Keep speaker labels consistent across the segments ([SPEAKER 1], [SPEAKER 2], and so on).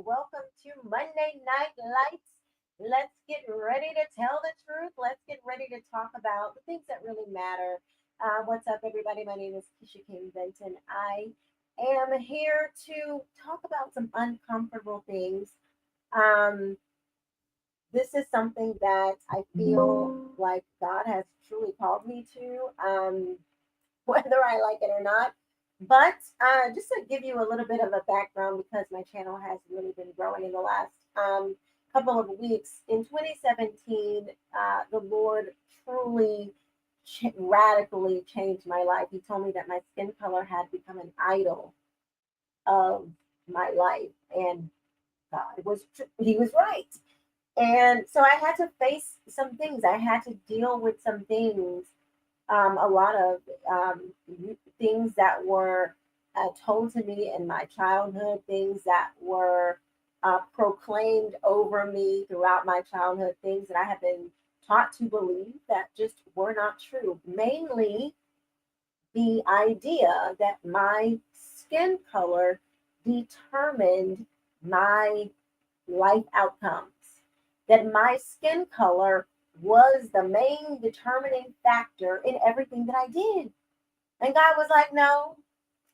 [SPEAKER 1] welcome to Monday Night Lights. Let's get ready to tell the truth. Let's get ready to talk about the things that really matter. What's up, everybody? My name is Keisha King Benton. I am here to talk about some uncomfortable things. Um, this is something that I feel like God has truly called me to, whether I like it or not. But just to give you a little bit of a background, because my channel has really been growing in the last couple of weeks. In 2017, the Lord truly radically changed my life. He told me that my skin color had become an idol of my life, and God was He was right. And so I had to face some things. I had to deal with some things, a lot of things that were told to me in my childhood, things that were proclaimed over me throughout my childhood, things that I have been taught to believe that just were not true. Mainly the idea that my skin color determined my life outcomes, that my skin color was the main determining factor in everything that I did. And God was like, no,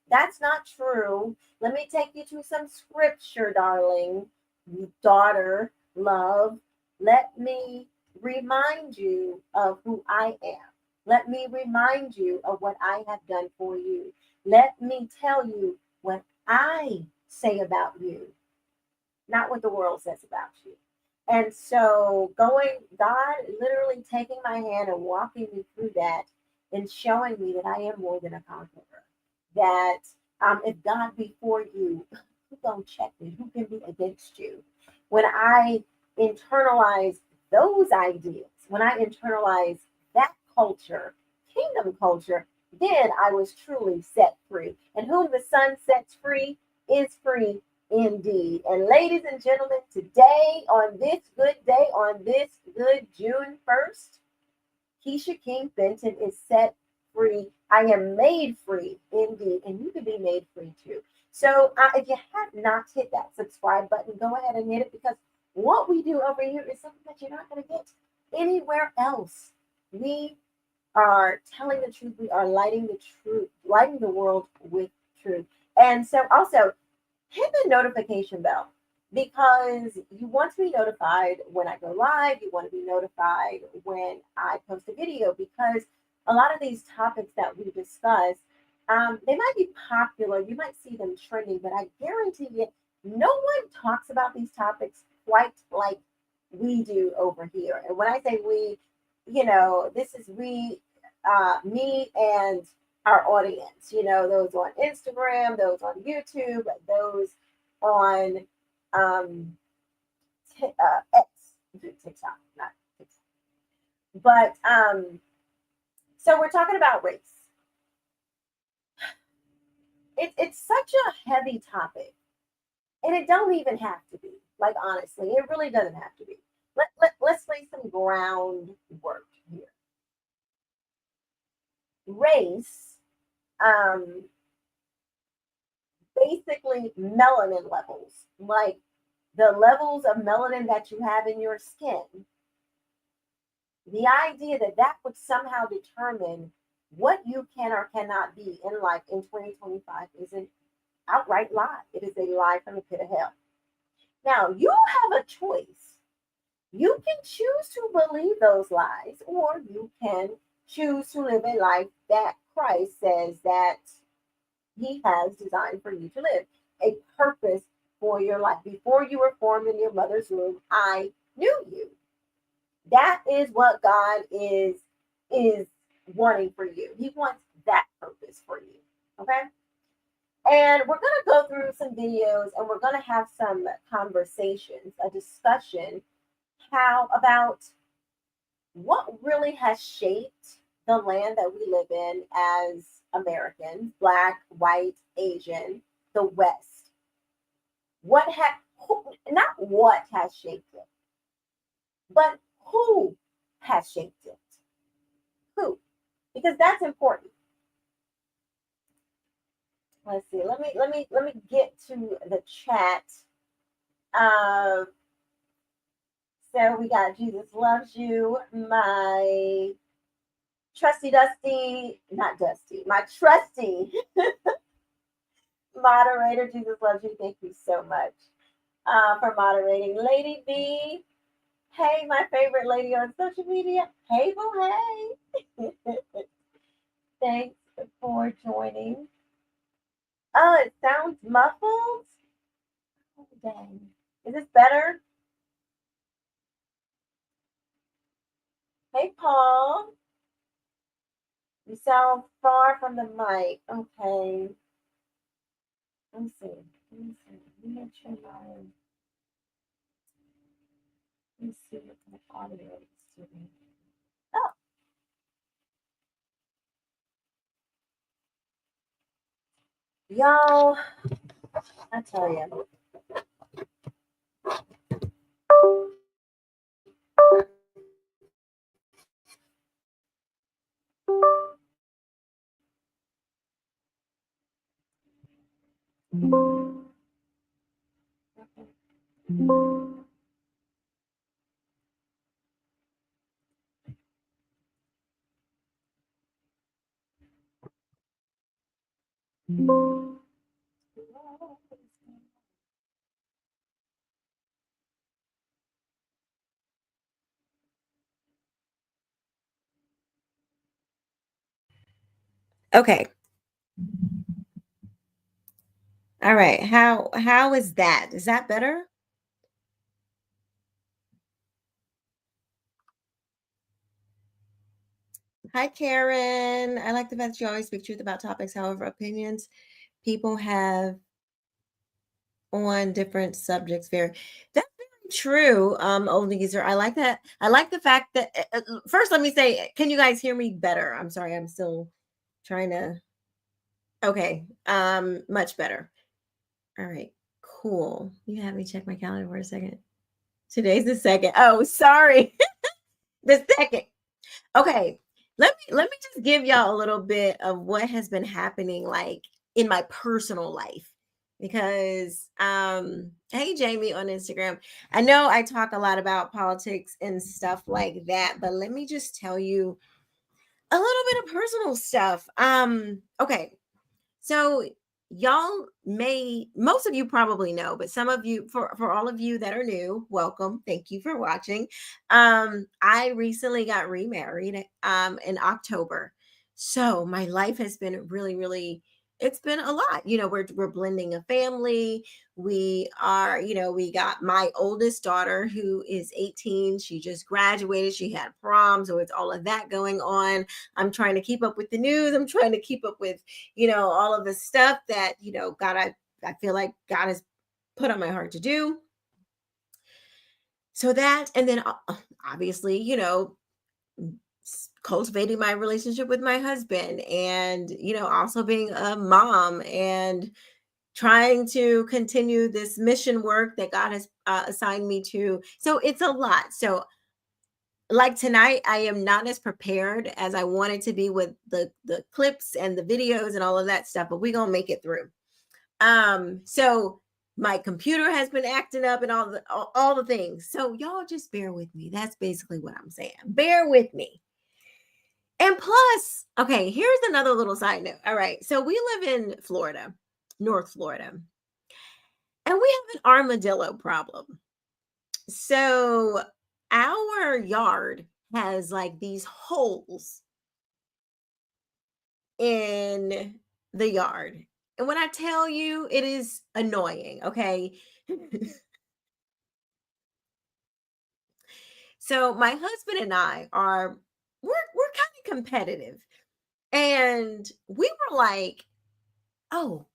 [SPEAKER 1] that's not true. Let me take you to some scripture, darling, daughter, love. Let me remind you of who I am. Let me remind you of what I have done for you. Let me tell you what I say about you, not what the world says about you. And so, God literally taking my hand and walking me through that and showing me that I am more than a conqueror. That if God be for you, who gonna check me? Who can be against you? When I internalize those ideas, when I internalize that culture, kingdom culture, then I was truly set free. And whom the Son sets free is free indeed. And ladies and gentlemen, today, on this good day, on this good June 1st, Keisha King Benton is set free. I am made free indeed. And you can be made free too. So if you have not hit that subscribe button, go ahead and hit it, because what we do over here is something that you're not going to get anywhere else. We are telling the truth. We are lighting the truth, lighting the world with truth. And so also, hit the notification bell, because you want to be notified when I go live. You want to be notified when I post a video, because a lot of these topics that we discuss, they might be popular. You might see them trending, but I guarantee you, no one talks about these topics quite like we do over here. And when I say we, this is we, me and our audience, those on Instagram, those on YouTube, those on X, TikTok, not TikTok. But so we're talking about race. It's such a heavy topic, and it don't even have to be. Like, honestly, it really doesn't have to be. Let's lay some groundwork here. Race, um, basically melanin levels, like the levels of melanin that you have in your skin. The idea that that would somehow determine what you can or cannot be in life in 2025 is an outright lie. It is a lie from the pit of hell. Now, you have a choice. You can choose to believe those lies, or you can choose to live a life that Christ says that He has designed for you to live, a purpose for your life. Before you were formed in your mother's womb, I knew you. That is what God is wanting for you. He wants that purpose for you. Okay? And we're going to go through some videos, and we're going to have some conversations, a discussion, how about what really has shaped the land that we live in as Americans, Black, white, Asian, the West. Not what has shaped it, but who has shaped it? Who? Because that's important. Let's see. Let me get to the chat. Um, so we got Jesus Loves You, my trusty Dusty, not Dusty, my trusty moderator. Jesus Loves You. Thank you so much for moderating. Lady B, hey, my favorite lady on social media. Hey, boo, hey. Thanks for joining. Oh, it sounds muffled. Oh, dang. Is this better? Hey, Paul. You sound far from the mic. Okay. Let me see. Let me see. Let me make sure my. Let me see what my audio is doing. Oh, y'all. I tell you. Okay. All right. How is that? Is that better? Hi, Karen. I like the fact that you always speak truth about topics. However, opinions people have on different subjects. That's very true. Old geezer. I like that. I like the fact that first, let me say, can you guys hear me better? I'm sorry, I'm still trying to. Okay, much better. All right, cool. You have me check my calendar for a second. Today's the second. Oh, sorry, the second. Okay, let me just give y'all a little bit of what has been happening like in my personal life because hey Jamie on Instagram. I know I talk a lot about politics and stuff like that, but let me just tell you a little bit of personal stuff. Okay. So y'all may most of you probably know, but some of you for all of you that are new, welcome. Thank you for watching. I recently got remarried in October. So my life has been really it's been a lot. You know, we're blending a family. We are, you know, we got my oldest daughter who is 18. She just graduated. She had prom, so it's all of that going on. I'm trying to keep up with the news. I'm trying to keep up with all of the stuff that, God, I feel like God has put on my heart to do. So that, and then obviously, cultivating my relationship with my husband and, also being a mom and trying to continue this mission work that God has assigned me to. So it's a lot. So like tonight, I am not as prepared as I wanted to be with the clips and the videos and all of that stuff, but we're gonna make it through. So my computer has been acting up and all the things. So y'all just bear with me. That's basically what I'm saying. Bear with me. And plus, okay, here's another little side note. All right. So we live in Florida, North Florida, and we have an armadillo problem. So our yard has like these holes in the yard. And when I tell you, it is annoying, okay? So my husband and I we're kind of competitive. And we were like, "Oh,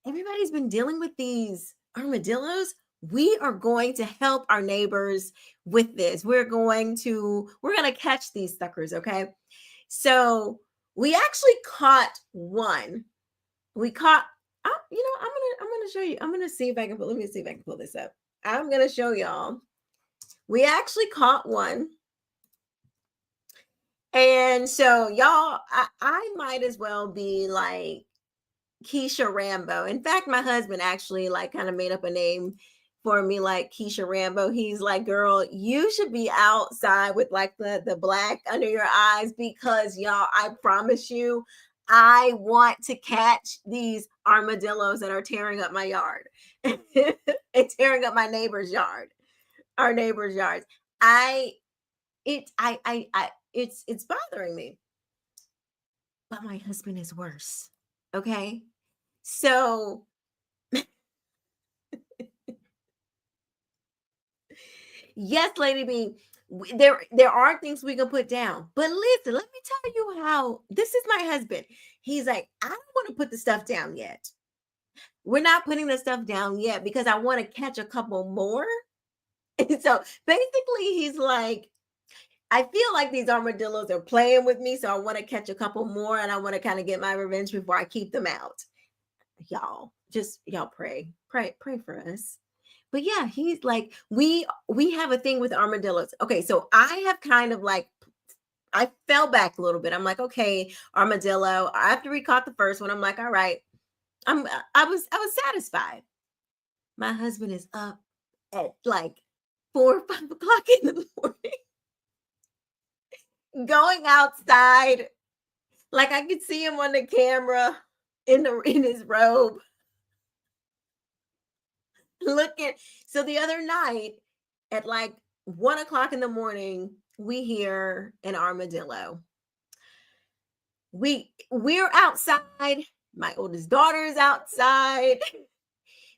[SPEAKER 1] everybody's been dealing with these armadillos. We are going to help our neighbors with this. We're going to catch these suckers, okay?" So, we actually caught one. We caught I'm gonna show you. I'm gonna see if I can let me see if I can pull this up. I'm gonna show y'all. We actually caught one. And so y'all, I might as well be like Keisha Rambo. In fact, my husband actually like kind of made up a name for me like Keisha Rambo. He's like, girl, you should be outside with like the black under your eyes because y'all, I promise you, I want to catch these armadillos that are tearing up my yard and tearing up my neighbor's yard, our neighbor's yards. It's bothering me. But my husband is worse. Okay. So yes, Lady B, there are things we can put down. But listen, let me tell you how this is my husband. He's like, I don't want to put the stuff down yet. We're not putting the stuff down yet because I want to catch a couple more. And so basically, he's like, I feel like these armadillos are playing with me, so I want to catch a couple more and I want to kind of get my revenge before I keep them out. Y'all, just y'all pray for us. But yeah, he's like, we have a thing with armadillos. Okay, so I have kind of like I fell back a little bit. I'm like, okay, armadillo. After we caught the first one, I'm like, all right, I was satisfied. My husband is up at like 4 or 5 o'clock in the morning, going outside. Like I could see him on the camera in his robe, looking. So the other night at like 1 o'clock in the morning, we hear an armadillo. We're outside. My oldest daughter is outside.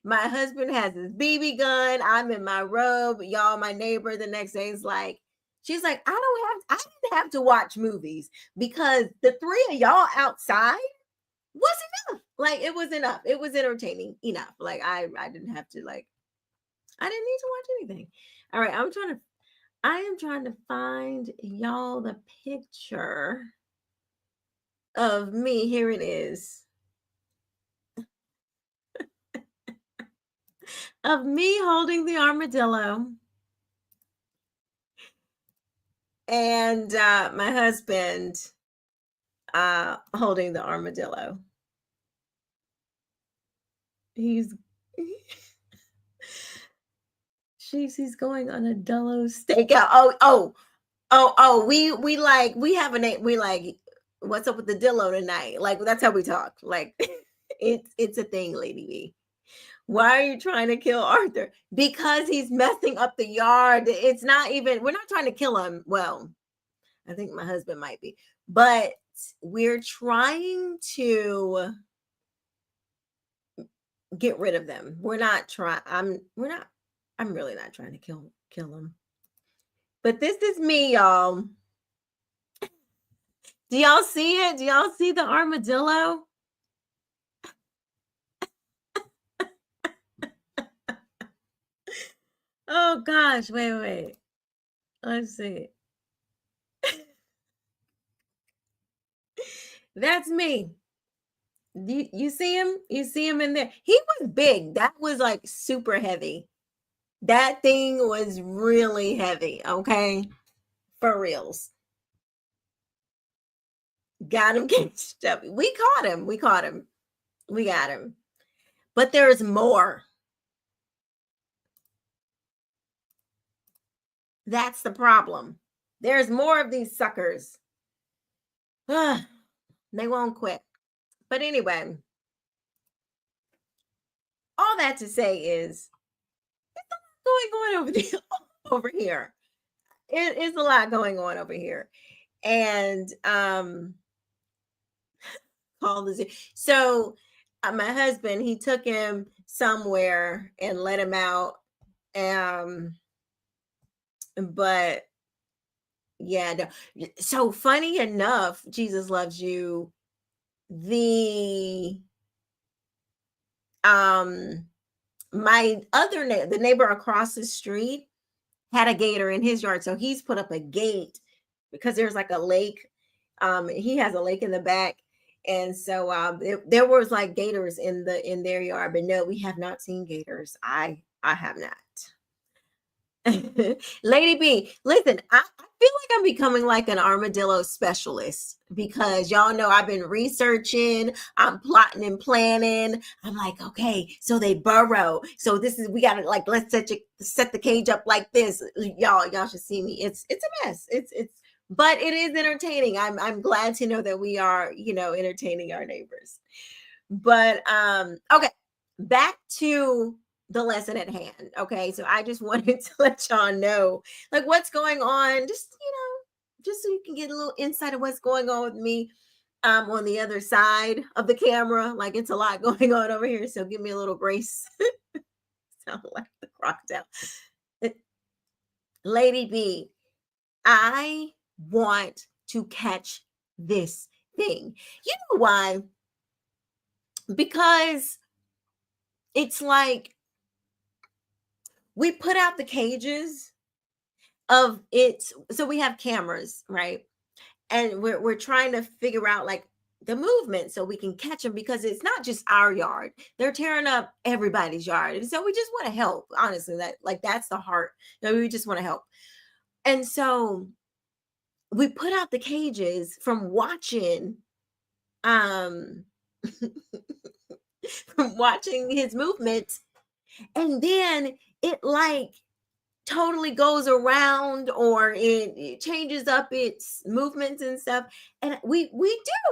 [SPEAKER 1] My husband has his BB gun. I'm in my robe. Y'all, my neighbor the next day is like, she's like, I didn't have to watch movies because the three of y'all outside was enough. Like it was enough. It was entertaining enough. Like I didn't have to like, I didn't need to watch anything. All right, I am trying to find y'all the picture of me. Here it is. Of me holding the armadillo and my husband holding the armadillo. He's he's going on a Delos stakeout. We have a name. We like, what's up with the Dillo tonight? Like that's how we talk. Like it's a thing, Lady B. Why are you trying to kill Arthur? Because he's messing up the yard. It's not even, we're not trying to kill him. Well, I think my husband might be, but we're trying to get rid of them. We're not trying, I'm really not trying to kill him. But this is me, y'all. Do y'all see it? Do y'all see the armadillo? Oh gosh, wait. Let's see. That's me. You see him? You see him in there? He was big. That was like super heavy. That thing was really heavy. Okay. For reals. Got him catched up. We caught him. We got him. But there's more. That's the problem. There's more of these suckers. They won't quit. But anyway, all that to say is it's going on over here. It is a lot going on over here. And call this. So my husband, he took him somewhere and let him out. But yeah, no. So funny enough, Jesus Loves You. The my other the neighbor across the street had a gator in his yard, so he's put up a gate because there's like a lake. He has a lake in the back, and so there was like gators in their yard. But no, we have not seen gators. I have not. Lady B, listen, I feel like I'm becoming like an armadillo specialist because y'all know I've been researching, I'm plotting and planning. I'm like, okay, so they burrow. So this is we gotta like let's set the cage up like this. Y'all should see me. It's a mess. It's but it is entertaining. I'm glad to know that we are, entertaining our neighbors. But okay, back to the lesson at hand. Okay, so I just wanted to let y'all know like what's going on, just so you can get a little insight of what's going on with me on the other side of the camera. Like it's a lot going on over here, so give me a little grace. Sound like the crocodile. Lady B, I want to catch this thing. You know why? Because it's like we put out the cages of it. So we have cameras, right? And we're trying to figure out like the movement so we can catch them because it's not just our yard. They're tearing up everybody's yard. And so we just want to help. Honestly, that's the heart. We just want to help. And so we put out the cages from watching um from watching his movements, and then it like totally goes around or it changes up its movements and stuff, and we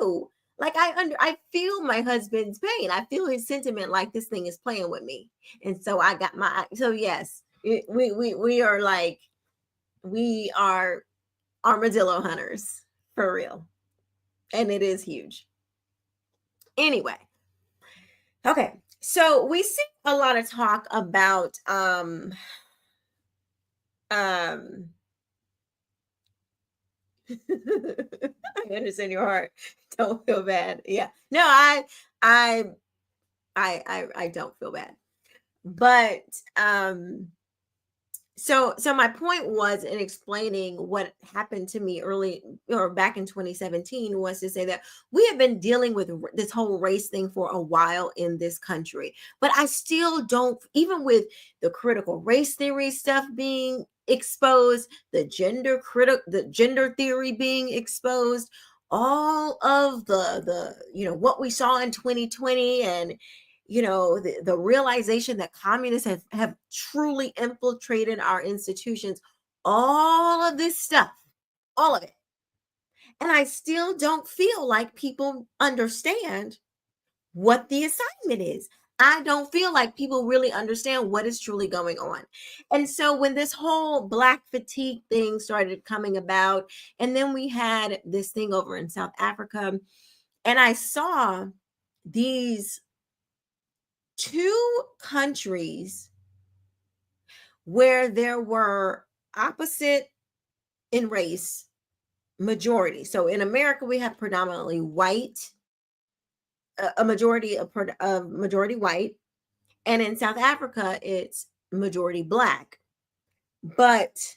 [SPEAKER 1] do like I feel my husband's pain. I feel his sentiment, like this thing is playing with me. And so I got my so yes, we are like we are armadillo hunters for real, and it is huge. Anyway, okay, so we see a lot of talk about um I understand your heart. Don't feel bad. Yeah. No, I I don't feel bad. But so my point was in explaining what happened to me early or back in 2017 was to say that we have been dealing with this whole race thing for a while in this country. But I still don't, even with the critical race theory stuff being exposed, the gender theory being exposed, all of the what we saw in 2020, and the realization that communists have truly infiltrated our institutions, all of this stuff, all of it. And I still don't feel like people understand what the assignment is. I don't feel like people really understand what is truly going on. And so when this whole black fatigue thing started coming about, and then we had this thing over in South Africa, and I saw these two countries where there were opposite in race majority. So in America, we have predominantly white, a majority of majority white, and in South Africa, it's majority black. But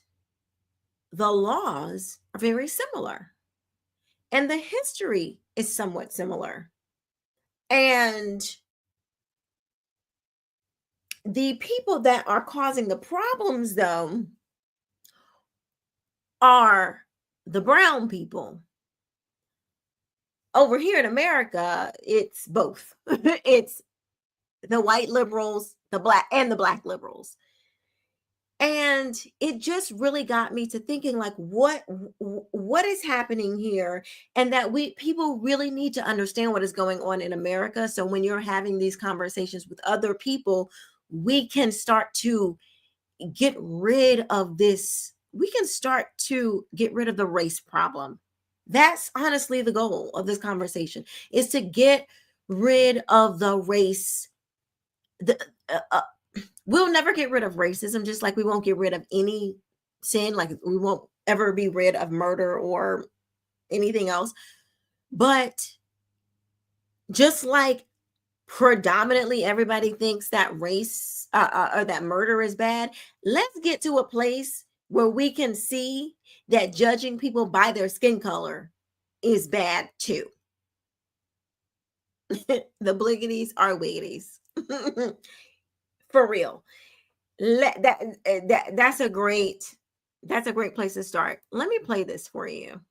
[SPEAKER 1] the laws are very similar, and the history is somewhat similar. And the people that are causing the problems, though, are the brown people. Over here in America, it's both. It's the white liberals, the black liberals. And it just really got me to thinking like what is happening here, and that we people really need to understand what is going on in America, so when you're having these conversations with other people, we can start to get rid of this. We can start to get rid of the race problem. That's honestly the goal of this conversation, is to get rid of the race. The, we'll never get rid of racism, just like we won't get rid of any sin, like we won't ever be rid of murder or anything else. But just like predominantly everybody thinks that race or that murder is bad, let's get to a place where we can see that judging people by their skin color is bad too. The bliggities are wiggities. For real. That's a great place to start. Let me play this for you.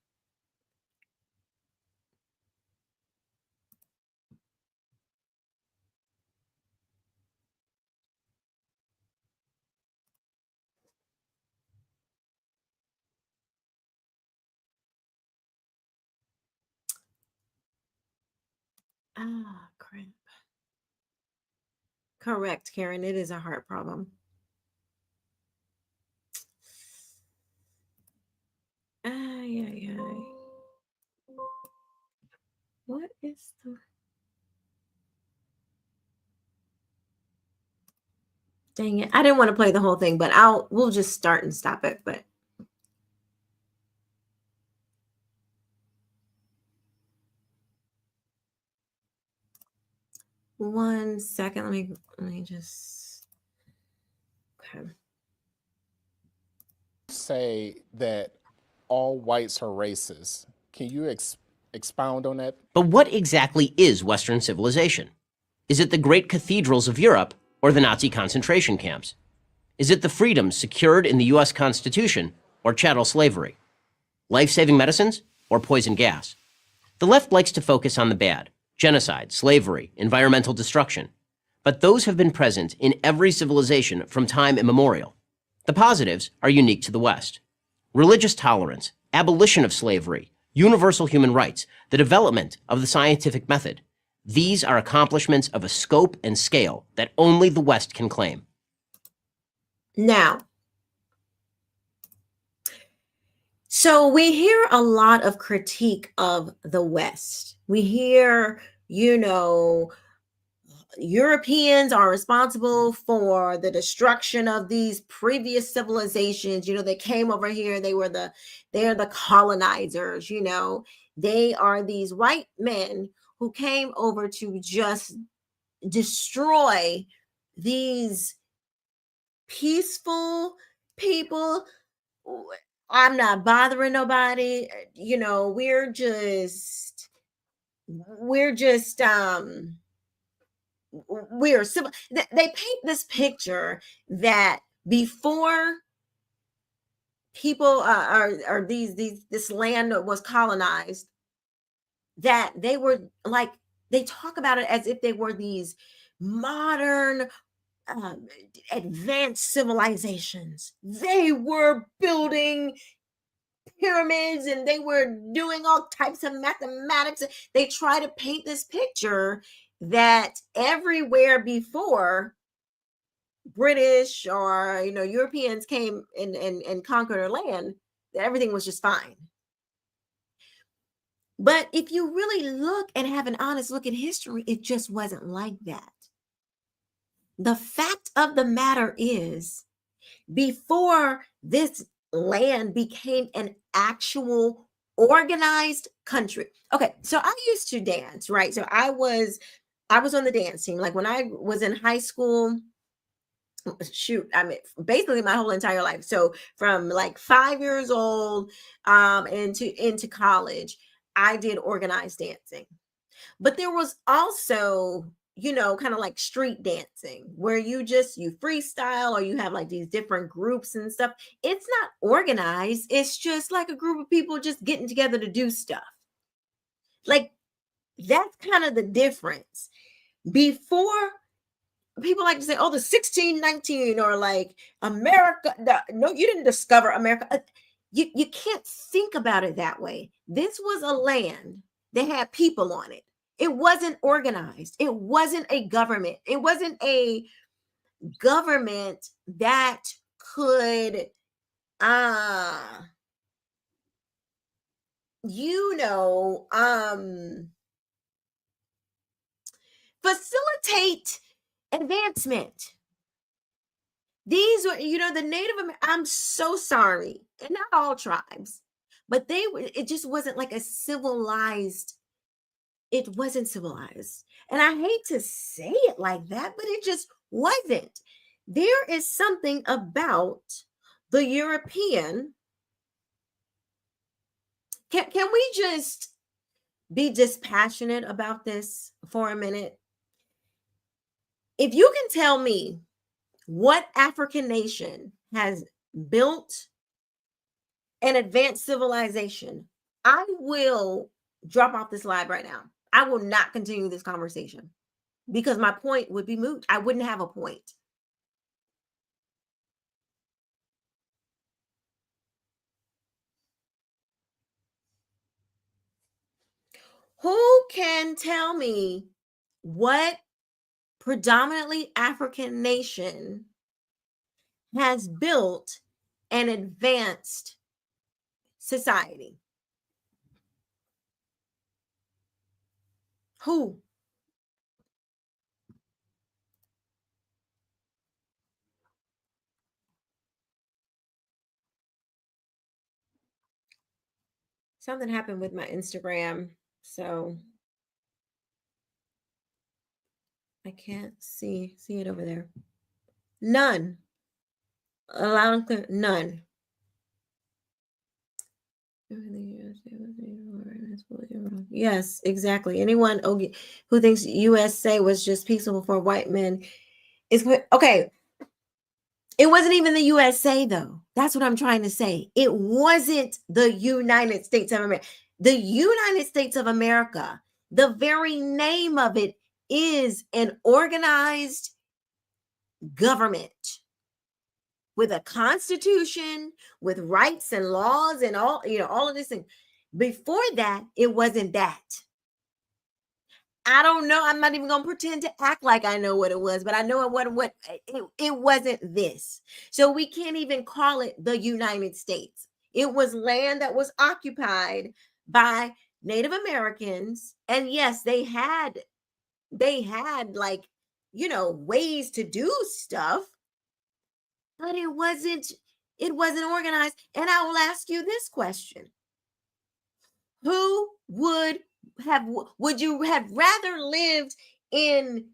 [SPEAKER 1] Ah, crap. Correct, Karen. It is a heart problem. Ay, ay, ay. What is the dang it? I didn't want to play the whole thing, but we'll just start and stop it. But one second, let me just okay.
[SPEAKER 2] Say that all whites are racist. Can you expound on that?
[SPEAKER 3] But what exactly is Western civilization? Is it the great cathedrals of Europe or the Nazi concentration camps? Is it the freedoms secured in the US Constitution or chattel slavery? Life-saving medicines or poison gas? The left likes to focus on the bad: genocide, slavery, environmental destruction. But those have been present in every civilization from time immemorial. The positives are unique to the West: religious tolerance, abolition of slavery, universal human rights, the development of the scientific method. These are accomplishments of a scope and scale that only the West can claim.
[SPEAKER 1] Now, so we hear a lot of critique of the West. We hear, Europeans are responsible for the destruction of these previous civilizations. They came over here, they're the colonizers, they are these white men who came over to just destroy these peaceful people. I'm not bothering nobody. We're civil. They paint this picture that before people or this land was colonized, that they were like, they talk about it as if they were these modern advanced civilizations. They were building pyramids and they were doing all types of mathematics. They try to paint this picture that everywhere before British or Europeans came and conquered our land, that everything was just fine. But if you really look and have an honest look at history, it just wasn't like that. The fact of the matter is, before this land became an actual organized country. Okay, so I used to dance, right? So I was on the dance team. Like when I was in high school, shoot, I mean, basically my whole entire life. So from like 5 years old into college, I did organized dancing. But there was also, kind of like street dancing where you freestyle, or you have like these different groups and stuff. It's not organized. It's just like a group of people just getting together to do stuff. Like, that's kind of the difference. Before, people like to say, oh, the 1619, or like America. No, you didn't discover America. You can't think about it that way. This was a land that had people on it. It wasn't organized. It wasn't a government. It wasn't a government that could, facilitate advancement. These were, the Native Americans. I'm so sorry, and not all tribes, but it just wasn't like a civilized. It wasn't civilized. And I hate to say it like that, but it just wasn't. There is something about the European. Can we just be dispassionate about this for a minute? If you can tell me What African nation has built an advanced civilization? I will drop off this live right now. I will not continue this conversation because my point would be moot. I wouldn't have a point. Who can tell me what predominantly African nation has built an advanced society? Who? Something happened with my Instagram, so I can't see it over there. None. Loud and clear. None. Yes, exactly. Anyone who thinks USA was just peaceful for white men is okay. It wasn't even the USA, though. That's what I'm trying to say. It wasn't the United States of America. The United States of America, the very name of it is an organized government with a constitution, with rights and laws and all, all of this thing. Before that, it wasn't that. I don't know. I'm not even going to pretend to act like I know what it was, but I know it wasn't this. So we can't even call it the United States. It was land that was occupied by Native Americans. And yes, they had like, ways to do stuff, but it wasn't organized. And I will ask you this question. Would you have rather lived in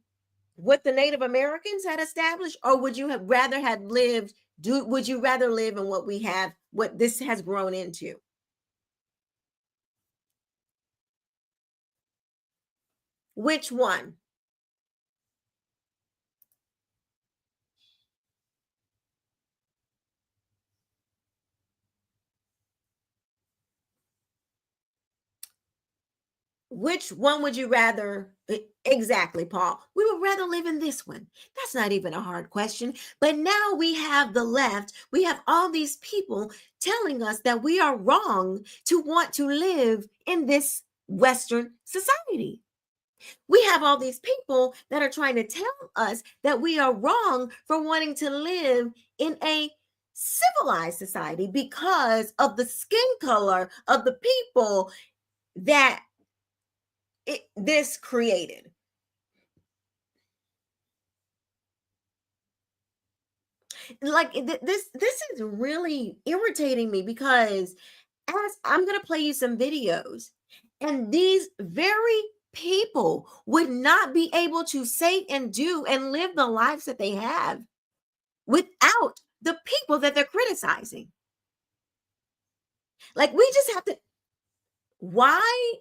[SPEAKER 1] what the Native Americans had established, or would you have rather would you rather live in what this has grown into? Which one? Which one would you rather? Exactly, Paul. We would rather live in this one. That's not even a hard question. But now we have the left. We have all these people telling us that we are wrong to want to live in this Western society. We have all these people that are trying to tell us that we are wrong for wanting to live in a civilized society because of the skin color of the people that this created. Like this is really irritating me because as I'm going to play you some videos, and these very people would not be able to say and do and live the lives that they have without the people that they're criticizing. Like, we just have to. Why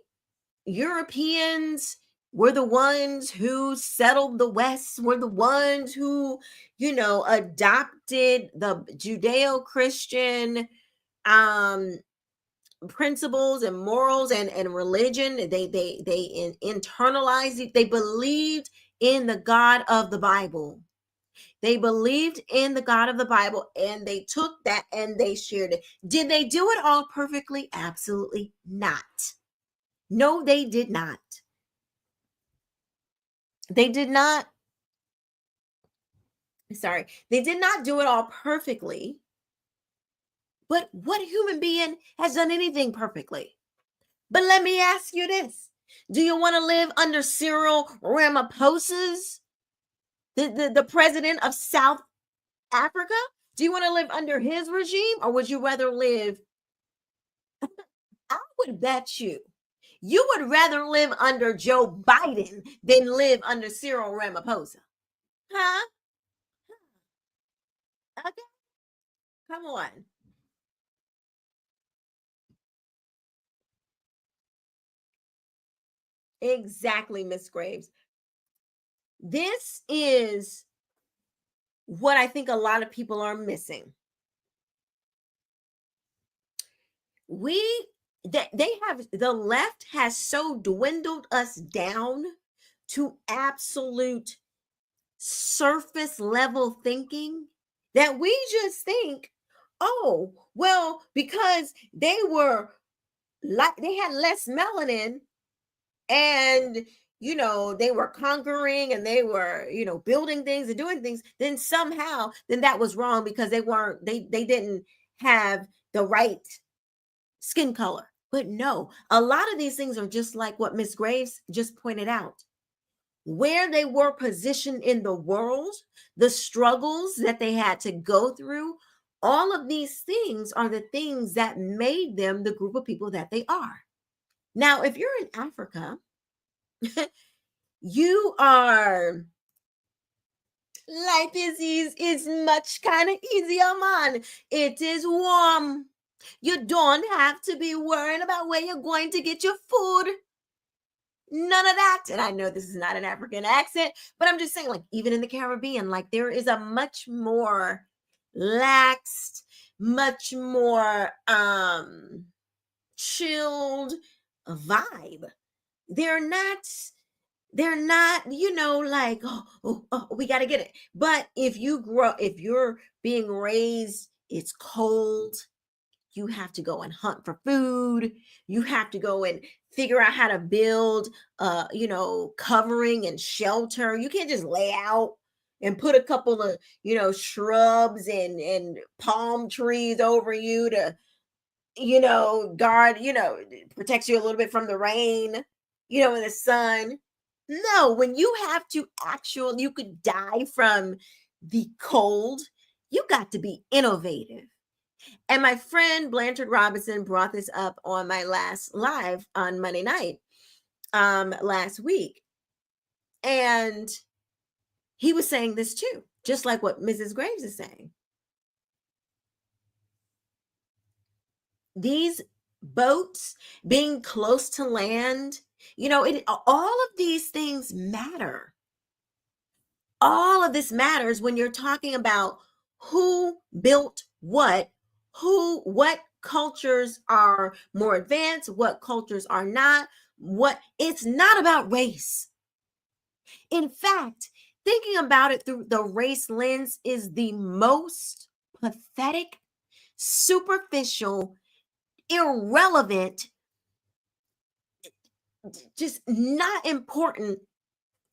[SPEAKER 1] Europeans were the ones who settled the West, were the ones who, adopted the Judeo-Christian principles and morals and religion. They internalized it. They believed in the God of the Bible. They believed in the God of the Bible, and they took that and they shared it. Did they do it all perfectly? Absolutely not. No, they did not. They did not. Sorry, they did not do it all perfectly. But what human being has done anything perfectly? But let me ask you this. Do you want to live under Cyril Ramaphosa's, the president of South Africa? Do you want to live under his regime, or would you rather live? I would bet you would rather live under Joe Biden than live under Cyril Ramaphosa. Huh? Okay. Come on. Exactly, Miss Graves. This is what I think a lot of people are missing. The left has so dwindled us down to absolute surface level thinking that we just think, oh, well, because they had less melanin, and they were conquering, and they were building things and doing things, then somehow that was wrong, because they didn't have the right skin color. But no, a lot of these things are just like what Miss Graves just pointed out. Where they were positioned in the world, the struggles that they had to go through, all of these things are the things that made them the group of people that they are. Now, if you're in Africa, you are, life is much kind of easier, man. It is warm. You don't have to be worrying about where you're going to get your food. None of that. And I know this is not an African accent, but I'm just saying, like, even in the Caribbean, like, there is a much more laxed, much more chilled vibe. They're not, like, oh, we got to get it. But if you're being raised, it's cold. You have to go and hunt for food. You have to go and figure out how to build, covering and shelter. You can't just lay out and put a couple of, shrubs and palm trees over you to, guard, protects you a little bit from the rain, and the sun. No, when you have to you could die from the cold, you got to be innovative. And my friend Blanchard Robinson brought this up on my last live on Monday night last week. And he was saying this too, just like what Mrs. Graves is saying. These boats being close to land, all of these things matter. All of this matters when you're talking about who built what cultures are more advanced, what cultures are not. It's not about race. In fact, thinking about it through the race lens is the most pathetic, superficial, irrelevant, just not important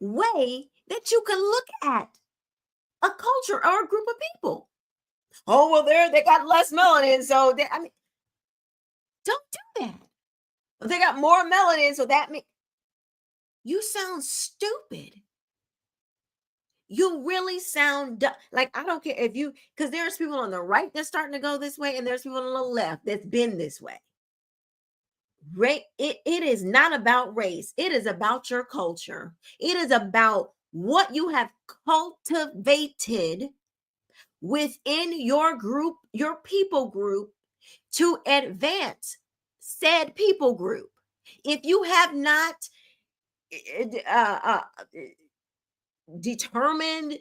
[SPEAKER 1] way that you can look at a culture or a group of people. Oh, well, they got less melanin, so don't do that. They got more melanin, so that means you sound stupid. You really sound like, I don't care if because there's people on the right that's starting to go this way, and there's people on the left that's been this way. It is not about race. It is about your culture. It is about what you have cultivated within your group, your people group, to advance said people group. If you have not determined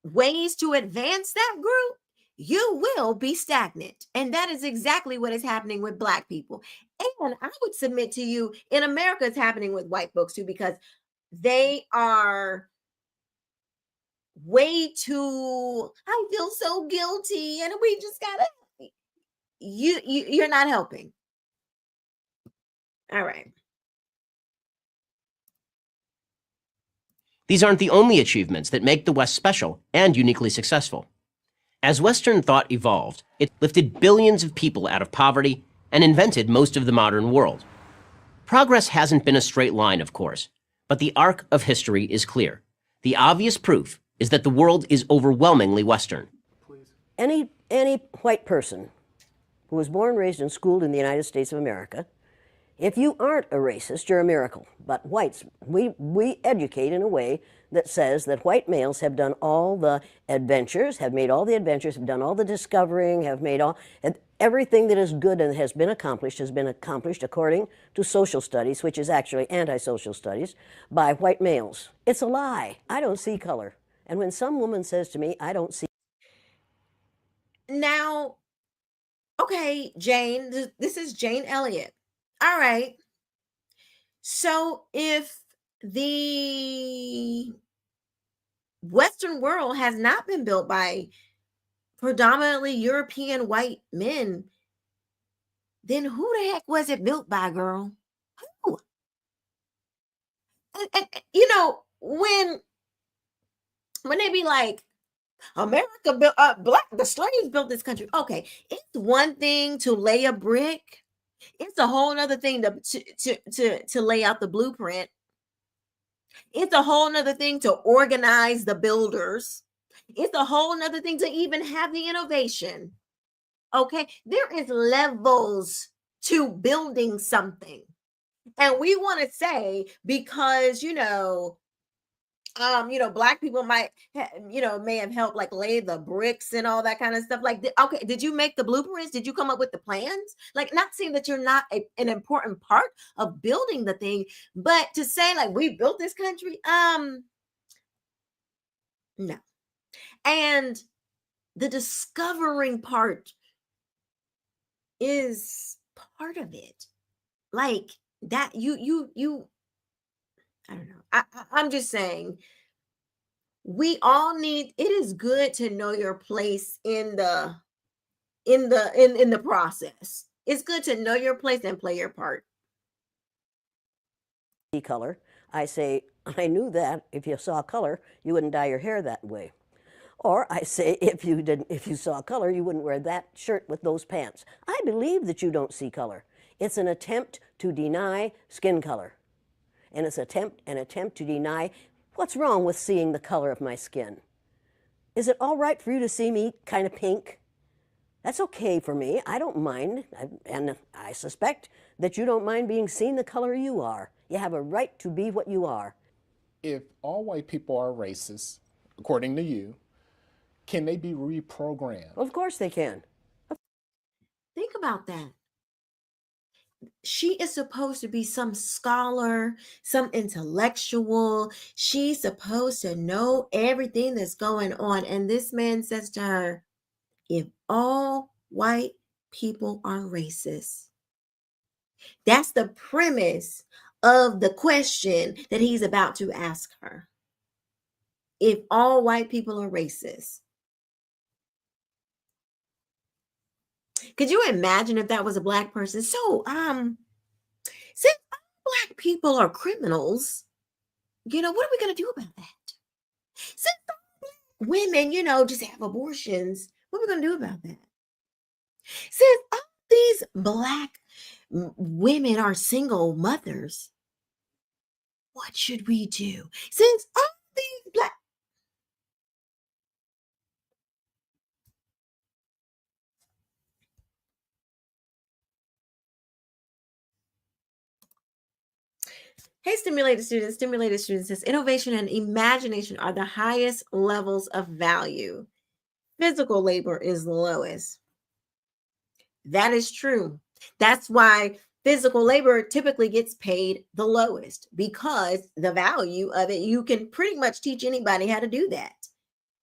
[SPEAKER 1] ways to advance that group, you will be stagnant. And that is exactly what is happening with Black people. And I would submit to you, in America, it's happening with white folks too, because they are way too, I feel so guilty, and we just gotta, you're not helping. All right.
[SPEAKER 3] These aren't the only achievements that make the West special and uniquely successful. As Western thought evolved, it lifted billions of people out of poverty and invented most of the modern world. Progress hasn't been a straight line, of course, but the arc of history is clear. The obvious proof is that the world is overwhelmingly Western.
[SPEAKER 4] Any white person who was born, raised, and schooled in the United States of America, if you aren't a racist, you're a miracle. But whites, we educate in a way that says that white males have done all the adventures, have made all the adventures, have done all the discovering, have made everything that is good and has been accomplished according to social studies, which is actually anti-social studies, by white males. It's a lie. I don't see color. And when some woman says to me, I don't see
[SPEAKER 5] Now, okay, Jane, this is Jane Elliott. All right. So if the Western world has not been built by predominantly European white men, then who the heck was it built by, girl? Who? And, you know, when they be like, America built the slaves built this country. Okay, it's one thing to lay a brick. It's a whole other thing to lay out the blueprint. It's a whole nother thing to organize the builders. It's a whole nother thing to even have the innovation. Okay, there is levels to building something. And we want to say, because, Black people might, may have helped like lay the bricks and all that kind of stuff. Like, okay, did you make the blueprints? Did you come up with the plans? Like, not saying that you're not an important part of building the thing, but to say like we built this country, no. And the discovering part is part of it. Like that, I don't know. I'm just saying, we all need. It is good to know your place in the process. It's good to know your place and play your part.
[SPEAKER 4] color, I say, I knew that if you saw color, you wouldn't dye your hair that way. Or I say, if you saw color, you wouldn't wear that shirt with those pants. I believe that you don't see color. It's an attempt to deny skin color. And it's an attempt to deny what's wrong with seeing the color of my skin. Is it all right for you to see me kind of pink? That's okay for me. I don't mind. And I suspect that you don't mind being seen the color you are. You have a right to be what you are.
[SPEAKER 2] If all white people are racist, according to you, can they be reprogrammed?
[SPEAKER 4] Of course they can.
[SPEAKER 5] Think about that. She is supposed to be some scholar, some intellectual. She's supposed to know everything that's going on. And this man says to her, if all white people are racist, that's the premise of the question that he's about to ask her. If all white people are racist. Could you imagine if that was a Black person? So, since Black people are criminals, what are we going to do about that? Since women, just have abortions, what are we going to do about that? Since all these Black women are single mothers, what should we do? Since all these Black... Hey, Stimulated Students says, innovation and imagination are the highest levels of value. Physical labor is the lowest. That is true. That's why physical labor typically gets paid the lowest, because the value of it, you can pretty much teach anybody how to do that.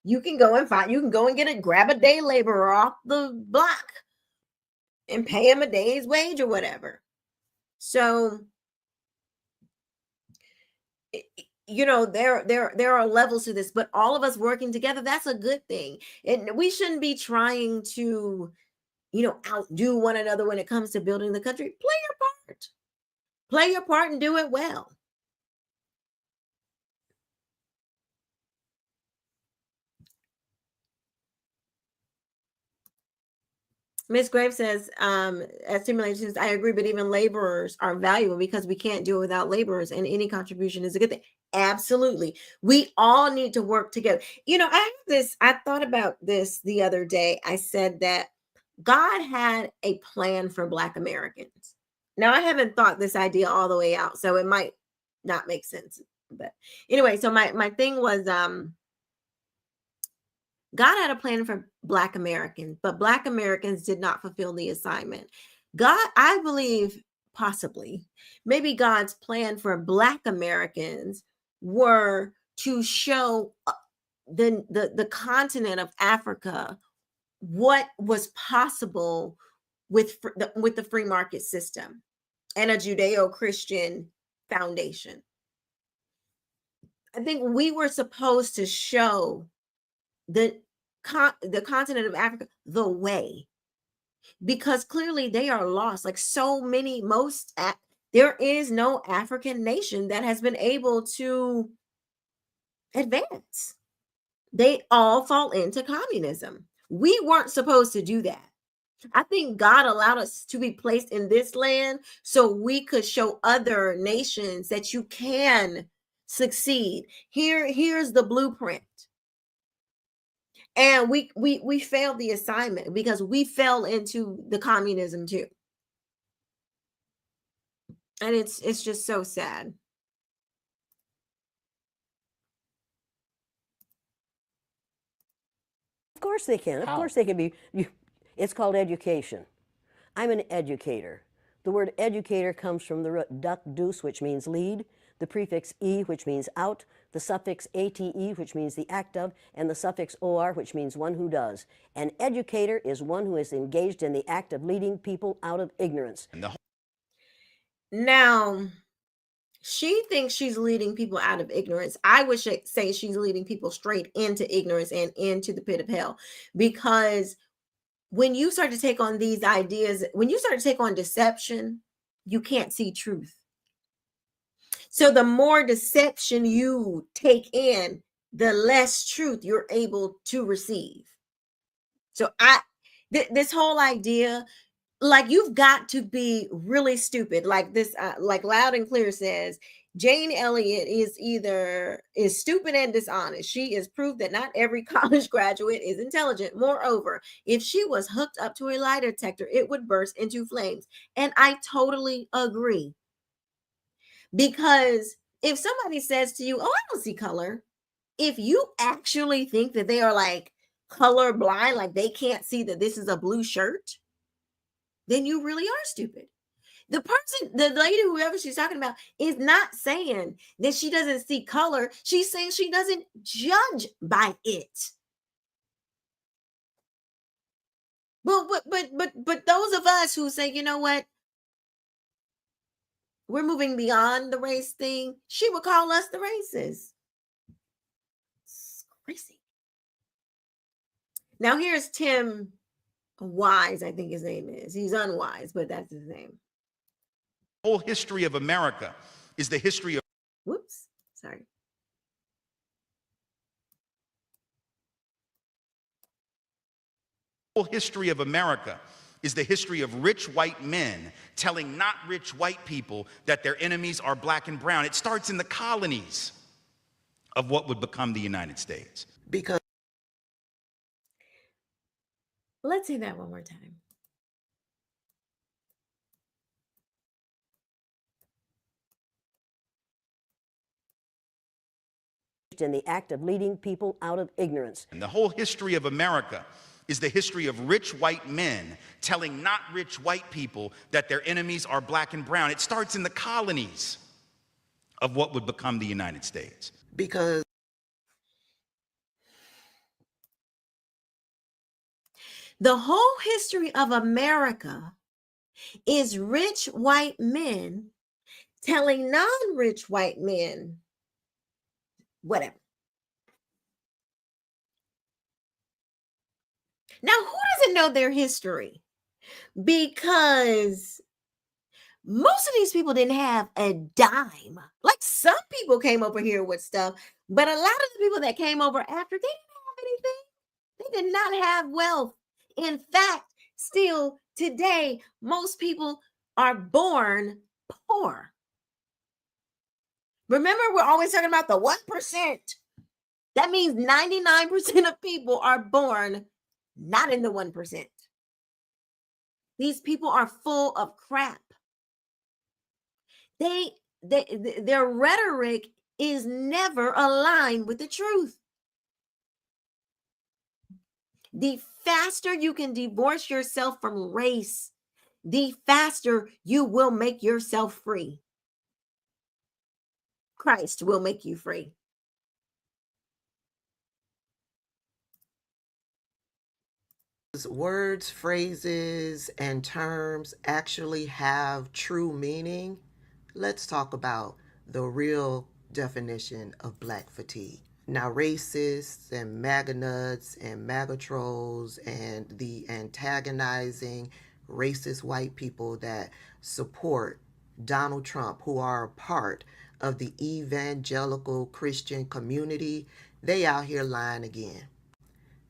[SPEAKER 5] You can go and grab a day laborer off the block and pay him a day's wage or whatever. So, there are levels to this, but all of us working together, that's a good thing. And we shouldn't be trying to, outdo one another when it comes to building the country. Play your part and do it well. Ms. Graves says, as stimulations, I agree, but even laborers are valuable because we can't do it without laborers, and any contribution is a good thing. Absolutely. We all need to work together. I thought about this the other day. I said that God had a plan for Black Americans. Now, I haven't thought this idea all the way out, so it might not make sense. But anyway, so my thing was, God had a plan for Black Americans, but Black Americans did not fulfill the assignment. I believe possibly, maybe God's plan for Black Americans were to show the continent of Africa what was possible with the free market system and a Judeo-Christian foundation. I think we were supposed to show the continent of Africa the way, because clearly they are lost. Like so many, there is no African nation that has been able to advance. They all fall into communism. We weren't supposed to do that. I think God allowed us to be placed in this land so we could show other nations that you can succeed. Here's the blueprint. And we failed the assignment because we fell into the communism too. And it's just so sad.
[SPEAKER 4] Of course they can. Of
[SPEAKER 2] How?
[SPEAKER 4] course they can be. It's called education. I'm an educator. The word educator comes from the root duc dus, which means lead, the prefix e, which means out, the suffix ate, which means the act of, and the suffix or, which means one who does. An educator is one who is engaged in the act of leading people out of ignorance.
[SPEAKER 5] Now, she thinks she's leading people out of ignorance. I would say she's leading people straight into ignorance and into the pit of hell. Because when you start to take on these ideas, when you start to take on deception, you can't see truth. So the more deception you take in, the less truth you're able to receive. So this whole idea, like, you've got to be really stupid. Like this, like Loud and Clear says, Jane Elliott is stupid and dishonest. She is proof that not every college graduate is intelligent. Moreover, if she was hooked up to a lie detector, it would burst into flames. And I totally agree. Because if somebody says to you, oh, I don't see color, if you actually think that they are like color blind, like they can't see that this is a blue shirt, then you really are stupid. The lady, whoever she's talking about, is not saying that she doesn't see color. She's saying she doesn't judge by it. But those of us who say, you know what, we're moving beyond the race thing, she would call us the racists. It's crazy. Now here's Tim Wise, I think his name is. He's unwise, but that's his name.
[SPEAKER 6] The whole history of America is the history of...
[SPEAKER 5] Whoops, sorry.
[SPEAKER 6] The whole history of America is the history of rich white men telling not rich white people that their enemies are black and brown. It starts in the colonies of what would become the United States.
[SPEAKER 5] Because... Let's say that one more time.
[SPEAKER 4] In the act of leading people out of ignorance.
[SPEAKER 6] And the whole history of America is the history of rich white men telling not rich white people that their enemies are black and brown. It starts in the colonies of what would become the United States.
[SPEAKER 5] Because the whole history of America is rich white men telling non-rich white men whatever. Now, who doesn't know their history? Because most of these people didn't have a dime. Like, some people came over here with stuff, but a lot of the people that came over after, they didn't have anything. They did not have wealth. In fact, still today, most people are born poor. Remember, we're always talking about the 1%. That means 99% of people are born not in the 1%. These people are full of crap. Their rhetoric is never aligned with the truth. The faster you can divorce yourself from race, the faster you will make yourself free. Christ will make you free.
[SPEAKER 7] words, phrases, and terms actually have true meaning, let's talk about the real definition of Black fatigue. Now, racists and MAGA nuts and MAGA trolls and the antagonizing racist white people that support Donald Trump, who are a part of the evangelical Christian community, they out here lying again.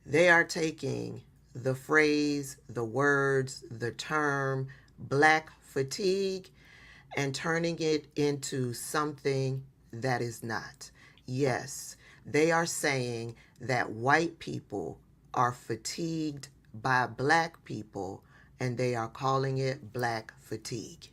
[SPEAKER 7] They are taking the phrase, the words, the term Black fatigue and turning it into something that is not. Yes, they are saying that white people are fatigued by Black people and they are calling it Black fatigue.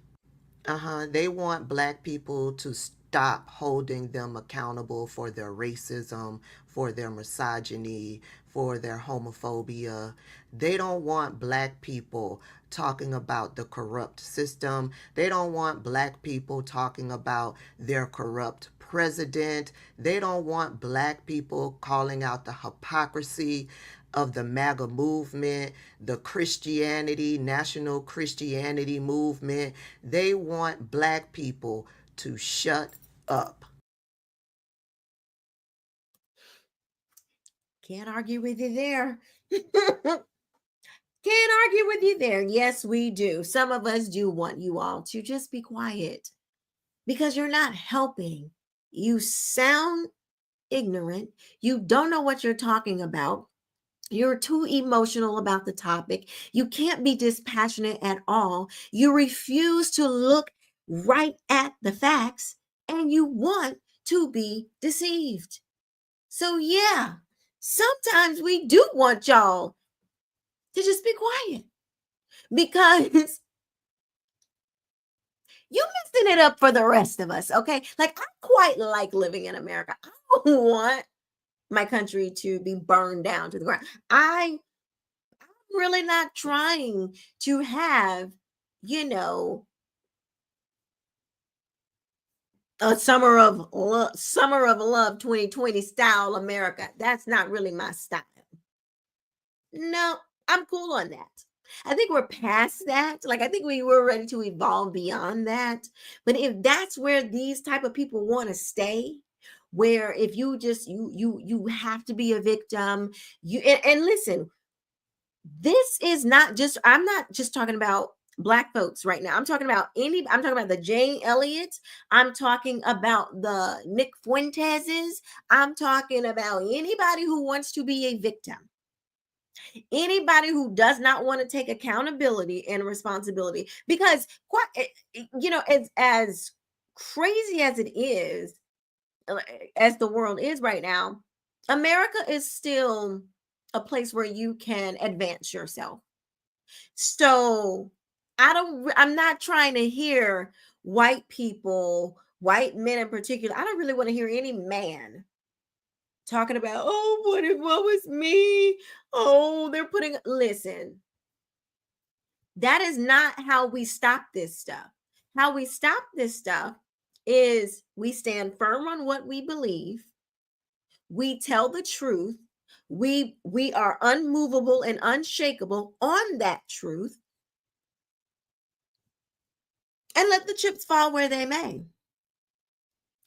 [SPEAKER 7] They want Black people to stop holding them accountable for their racism, for their misogyny, for their homophobia. They don't want Black people talking about the corrupt system. They don't want Black people talking about their corrupt president. They don't want Black people calling out the hypocrisy of the MAGA movement, the Christianity, national Christianity movement. They want Black people to shut up.
[SPEAKER 5] Can't argue with you there. Can't argue with you there. Yes, we do. Some of us do want you all to just be quiet because you're not helping. You sound ignorant. You don't know what you're talking about. You're too emotional about the topic. You can't be dispassionate at all. You refuse to look right at the facts and you want to be deceived. So, yeah, sometimes we do want y'all to just be quiet because you messing it up for the rest of us, okay? Like, I quite like living in America. I don't want my country to be burned down to the ground. I'm really not trying to have, a summer of love 2020 style America. That's not really my style. No, I'm cool on that. I think we're past that. Like, I think we were ready to evolve beyond that. But if that's where these type of people want to stay, where if you just you have to be a victim, and listen, this is not just, I'm not just talking about Black folks right now. I'm talking about the Jane Elliott's. I'm talking about the Nick Fuenteses. I'm talking about anybody who wants to be a victim. Anybody who does not want to take accountability and responsibility, because as crazy as it is, as the world is right now, America is still a place where you can advance yourself. So I'm not trying to hear white people, white men in particular. I don't really want to hear any man talking about, oh, what was me? Oh, listen, that is not how we stop this stuff. How we stop this stuff is we stand firm on what we believe. We tell the truth. We are unmovable and unshakable on that truth. And let the chips fall where they may.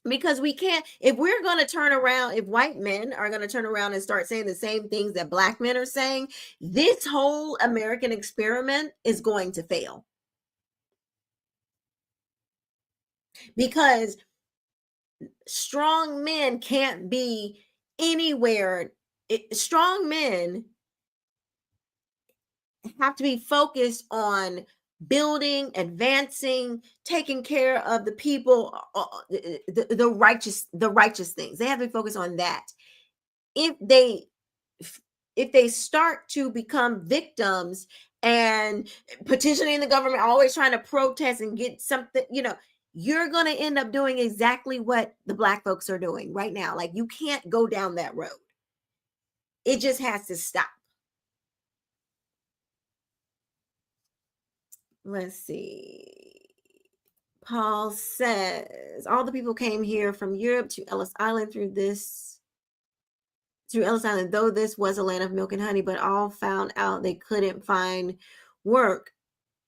[SPEAKER 5] Because we can't, if we're going to turn around, if white men are going to turn around and start saying the same things that Black men are saying, this whole American experiment is going to fail. Because strong men can't be anywhere. Strong men have to be focused on building, advancing, taking care of the people, the righteous things. They have to focus on that. If they start to become victims and petitioning the government, always trying to protest and get something, you're going to end up doing exactly what the Black folks are doing right now. Like, you can't go down that road. It just has to stop. Let's see. Paul says, all the people came here from Europe to Ellis Island through this through Ellis Island, though this was a land of milk and honey, but all found out they couldn't find work,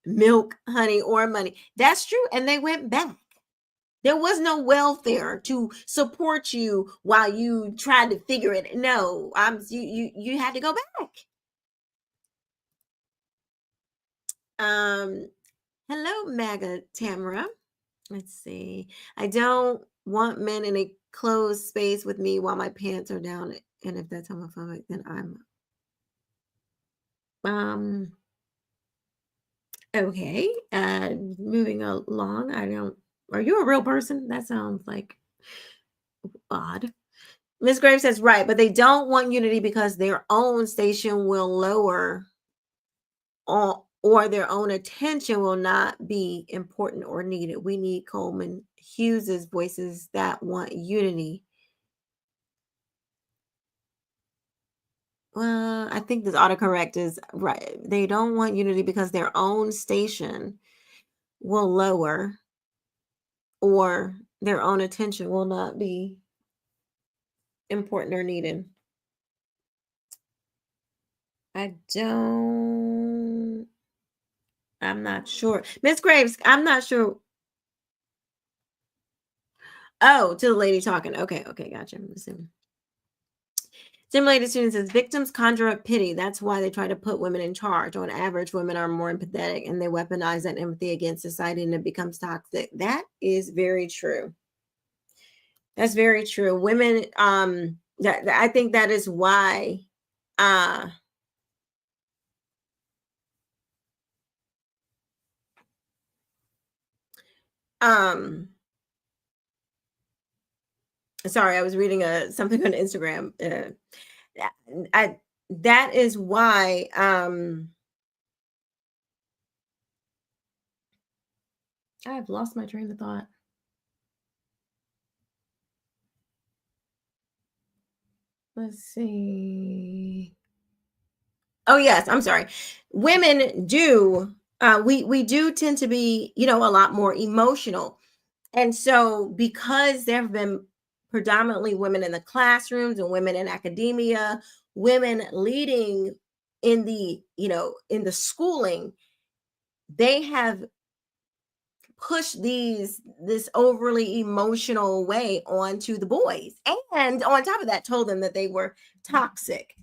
[SPEAKER 5] milk, honey, or money. That's true. And they went back. There was no welfare to support you while you tried to figure it. No, you had to go back. Hello, MAGA Tamara. Let's see. I don't want men in a closed space with me while my pants are down. And if that's homophobic, then I'm okay. Moving along. Are you a real person? That sounds like odd. Miss Graves says, right, but they don't want unity because their own station will lower or their own attention will not be important or needed. We need Coleman Hughes's voices that want unity. Well, I think this autocorrect is right. They don't want unity because their own station will lower or their own attention will not be important or needed. I'm not sure. Miss Graves, I'm not sure. Oh, to the lady talking. Okay, gotcha. Simulated student says victims conjure up pity. That's why they try to put women in charge. On average, women are more empathetic and they weaponize that empathy against society and it becomes toxic. That is very true. That's very true. Women, I think that is why sorry, I was reading something on Instagram. That is why I've lost my train of thought. Let's see. Oh yes, I'm sorry. Women do we do tend to be, a lot more emotional. And so because there have been predominantly women in the classrooms and women in academia, women leading in the, in the schooling, they have pushed this overly emotional way onto the boys. And on top of that, told them that they were toxic.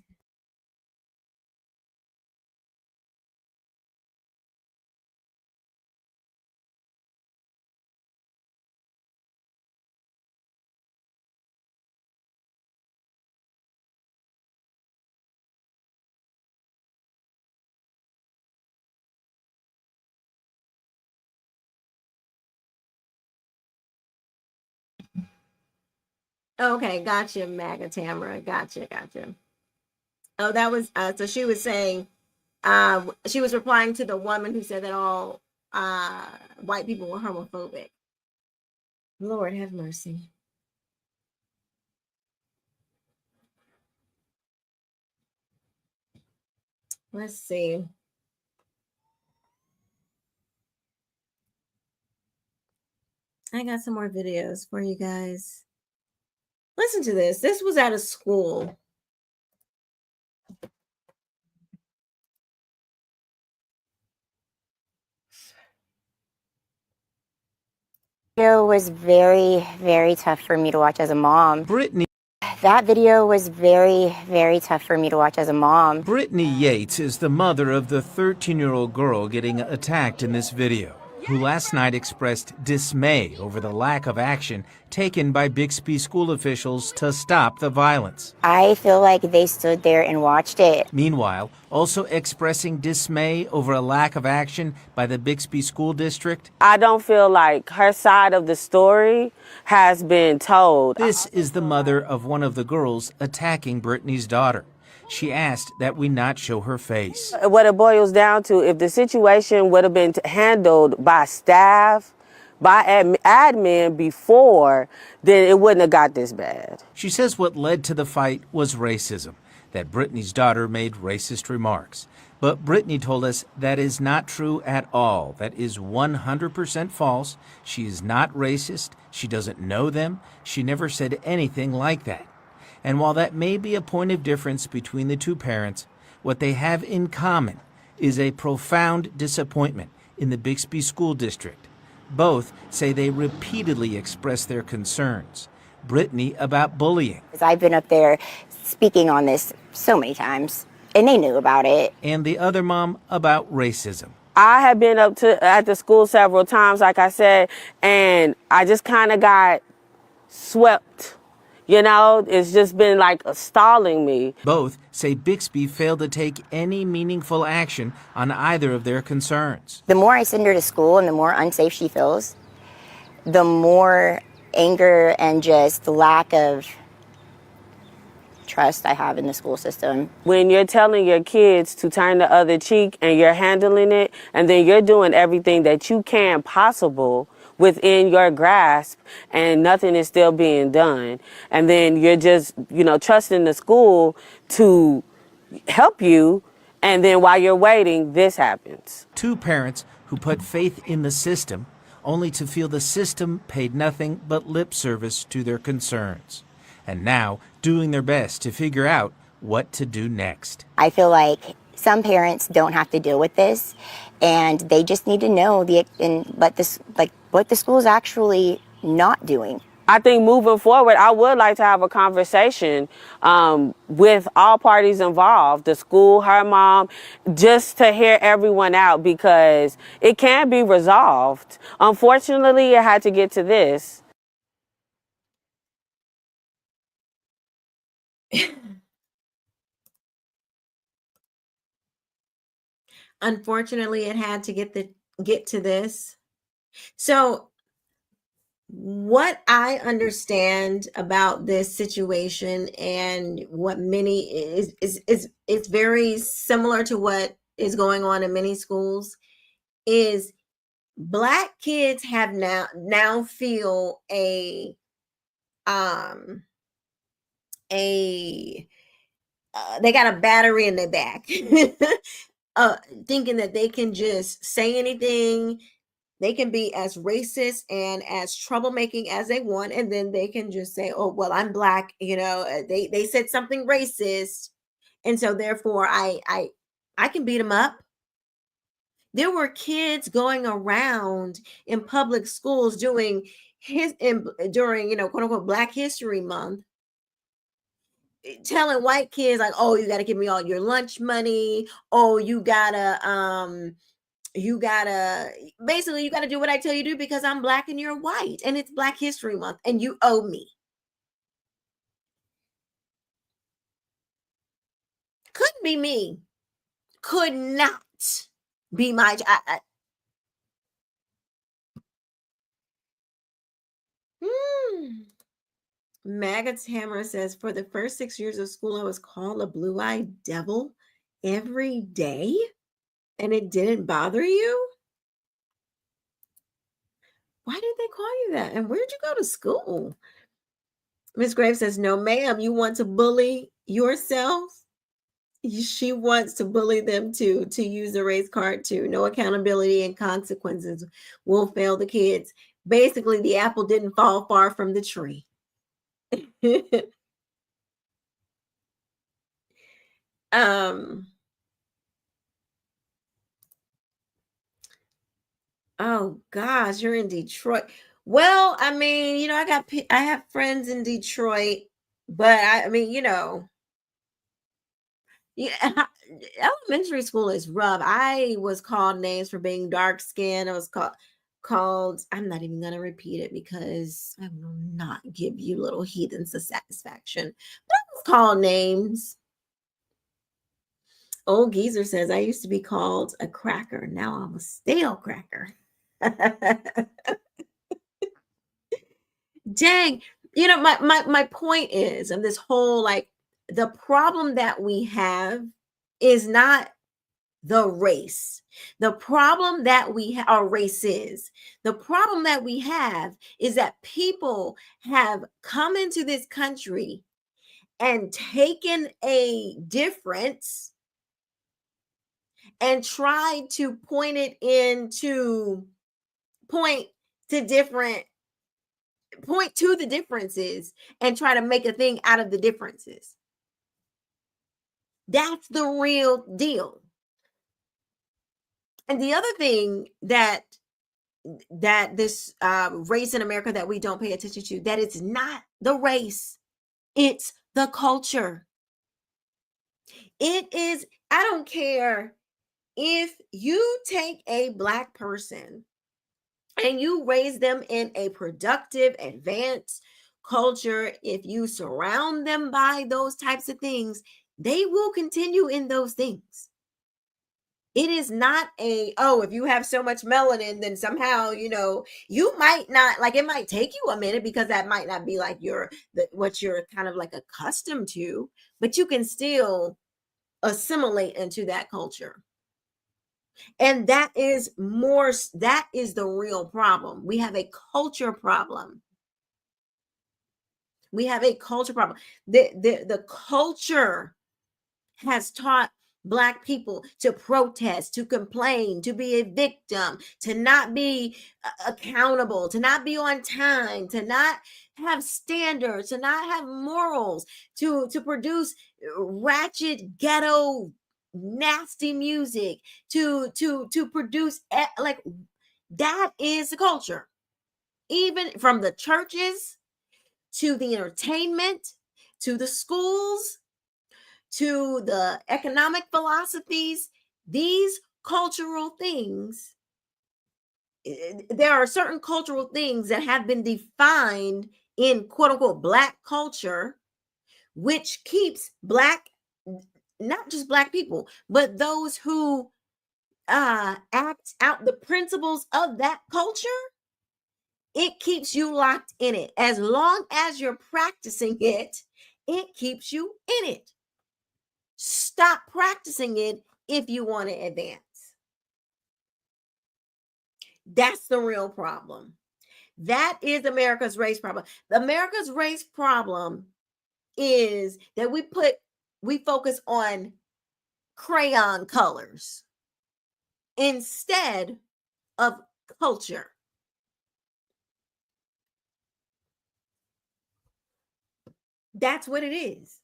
[SPEAKER 5] Okay, gotcha, MAGA Tamara. Gotcha. Oh, that was so she was saying she was replying to the woman who said that all white people were homophobic. Lord have mercy. Let's see. I got some more videos for you guys. Listen to this. This was at a school.
[SPEAKER 8] Video was very, very tough for me to watch as a mom.
[SPEAKER 9] Brittany.
[SPEAKER 8] That video was very, very tough for me to watch as a mom.
[SPEAKER 9] Brittany Yates is the mother of the 13-year-old girl getting attacked in this video, who last night expressed dismay over the lack of action taken by Bixby school officials to stop the violence.
[SPEAKER 8] I feel like they stood there and watched it.
[SPEAKER 9] Meanwhile, also expressing dismay over a lack of action by the Bixby school district.
[SPEAKER 10] I don't feel like her side of the story has been told.
[SPEAKER 9] This is the mother of one of the girls attacking Brittany's daughter. She asked that we not show her face.
[SPEAKER 10] What it boils down to, if the situation would have been handled by staff, by admin before, then it wouldn't have got this bad.
[SPEAKER 9] She says what led to the fight was racism, that Brittany's daughter made racist remarks. But Brittany told us that is not true at all. That is 100% false. She is not racist. She doesn't know them. She never said anything like that. And while that may be a point of difference between the two parents, what they have in common is a profound disappointment in the Bixby School District. Both say they repeatedly express their concerns. Brittany about bullying.
[SPEAKER 8] I've been up there speaking on this so many times, and they knew about it.
[SPEAKER 9] And the other mom about racism.
[SPEAKER 10] I have been at the school several times, like I said, and I just kind of got swept. You know, it's just been like stalling me.
[SPEAKER 9] Both say Bixby failed to take any meaningful action on either of their concerns.
[SPEAKER 8] The more I send her to school and the more unsafe she feels, the more anger and just lack of trust I have in the school system.
[SPEAKER 10] When you're telling your kids to turn the other cheek and you're handling it, and then you're doing everything that you can possible within your grasp, and nothing is still being done. And then you're just, trusting the school to help you. And then while you're waiting, this happens.
[SPEAKER 9] Two parents who put faith in the system only to feel the system paid nothing but lip service to their concerns. And now doing their best to figure out what to do next.
[SPEAKER 8] I feel like some parents don't have to deal with this, and they just need to know what the school is actually not doing.
[SPEAKER 10] I think moving forward, I would like to have a conversation with all parties involved, the school, her mom, just to hear everyone out, because it can be resolved. Unfortunately, it had to get to this.
[SPEAKER 5] Unfortunately, it had to get to this. So what I understand about this situation, and what many is it's very similar to what is going on in many schools, is Black kids have now feel they got a battery in their back. Thinking that they can just say anything, they can be as racist and as troublemaking as they want, and then they can just say, "Oh, well, I'm Black," they said something racist, and so therefore I can beat them up. There were kids going around in public schools during quote unquote Black History Month, telling white kids like, "Oh, you got to give me all your lunch money. Oh, you gotta basically you gotta do what I tell you to do because I'm Black and you're white, and it's Black History Month and you owe me." Couldn't be me. Could not be my Maggots Hammer says, for the first 6 years of school, I was called a blue-eyed devil every day, and it didn't bother you? Why did they call you that? And where'd you go to school? Miss Graves says, no, ma'am, you want to bully yourself? She wants to bully them to use the race card too. No accountability and consequences will fail the kids. Basically, the apple didn't fall far from the tree. Oh gosh, you're in Detroit. Well, I mean, I have friends in Detroit, but I mean, yeah, elementary school is rough. I was called names for being dark skinned. I was called, I'm not even going to repeat it because I will not give you little heathens the satisfaction. But I was called names. Old Geezer says, I used to be called a cracker. Now I'm a stale cracker. Dang. My point is, of this whole, the problem that we have is not the race. The problem that we our race is. The problem that we have is that people have come into this country and taken a difference and tried to point to different point to the differences and try to make a thing out of the differences. That's the real deal. And the other thing that this race in America that we don't pay attention to, that it's not the race, it's the culture. It is, I don't care if you take a Black person and you raise them in a productive, advanced culture, if you surround them by those types of things, they will continue in those things. It is not if you have so much melanin, then somehow, you might not, like, it might take you a minute because that might not be like what you're kind of like accustomed to, but you can still assimilate into that culture. And that is the real problem. We have a culture problem. We have a culture problem. The culture has taught Black people to protest, to complain, to be a victim, to not be accountable, to not be on time, to not have standards, to not have morals, to produce ratchet, ghetto, nasty music, to produce like that is the culture. Even from the churches to the entertainment, to the schools, to the economic philosophies, these cultural things, there are certain cultural things that have been defined in quote unquote Black culture, which keeps not just Black people, but those who act out the principles of that culture. It keeps you locked in it. As long as you're practicing it, it keeps you in it. Stop practicing it if you want to advance. That's the real problem. That is America's race problem. America's race problem is that we focus on crayon colors instead of culture. That's what it is.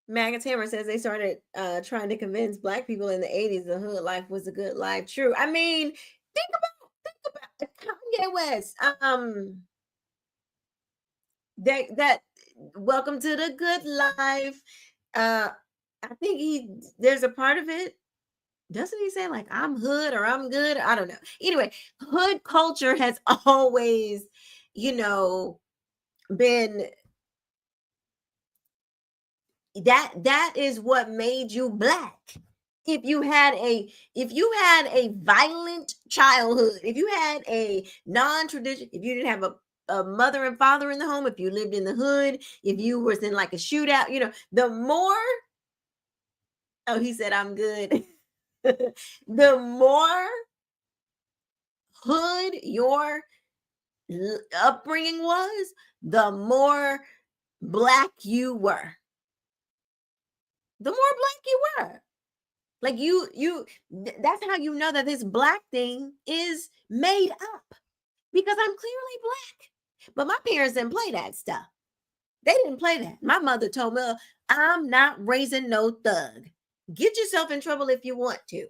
[SPEAKER 5] Maggot Hammer says they started trying to convince Black people in the 80s the hood life was a good life. True. I mean, think about Kanye West. That welcome to the good life. I think there's a part of it. Doesn't he say like I'm hood or I'm good? I don't know. Anyway, hood culture has always, been that is what made you Black. If you had a violent childhood, if you had a non-traditional, if you didn't have a mother and father in the home, if you lived in the hood, if you was in like a shootout, the more, he said I'm good. The more hood your upbringing was, the more Black you were. The more Black you were. Like that's how you know that this Black thing is made up, because I'm clearly Black. But my parents didn't play that stuff. They didn't play that. My mother told me, I'm not raising no thug. Get yourself in trouble if you want to.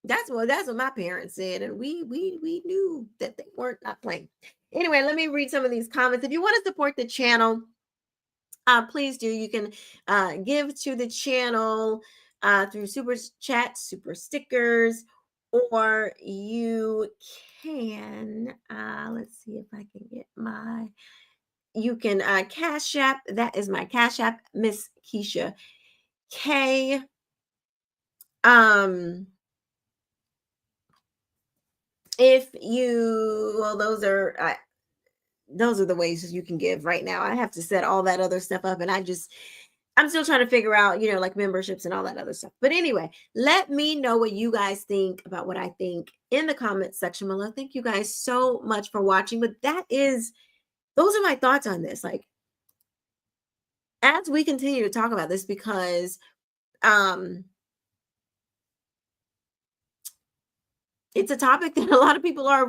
[SPEAKER 5] That's what my parents said, and we knew that they weren't not playing. Anyway, let me read some of these comments. If you want to support the channel, please do. You can give to the channel through super chat, super stickers, or you can let's see if I can get you can Cash App. That is my Cash App, Miss Keisha K. If you, well, those are the ways you can give right now. I have to set all that other stuff up, and I'm still trying to figure out, like memberships and all that other stuff. But anyway, let me know what you guys think about what I think in the comments section below. Thank you guys so much for watching. But those are my thoughts on this. Like, as we continue to talk about this, because it's a topic that a lot of people are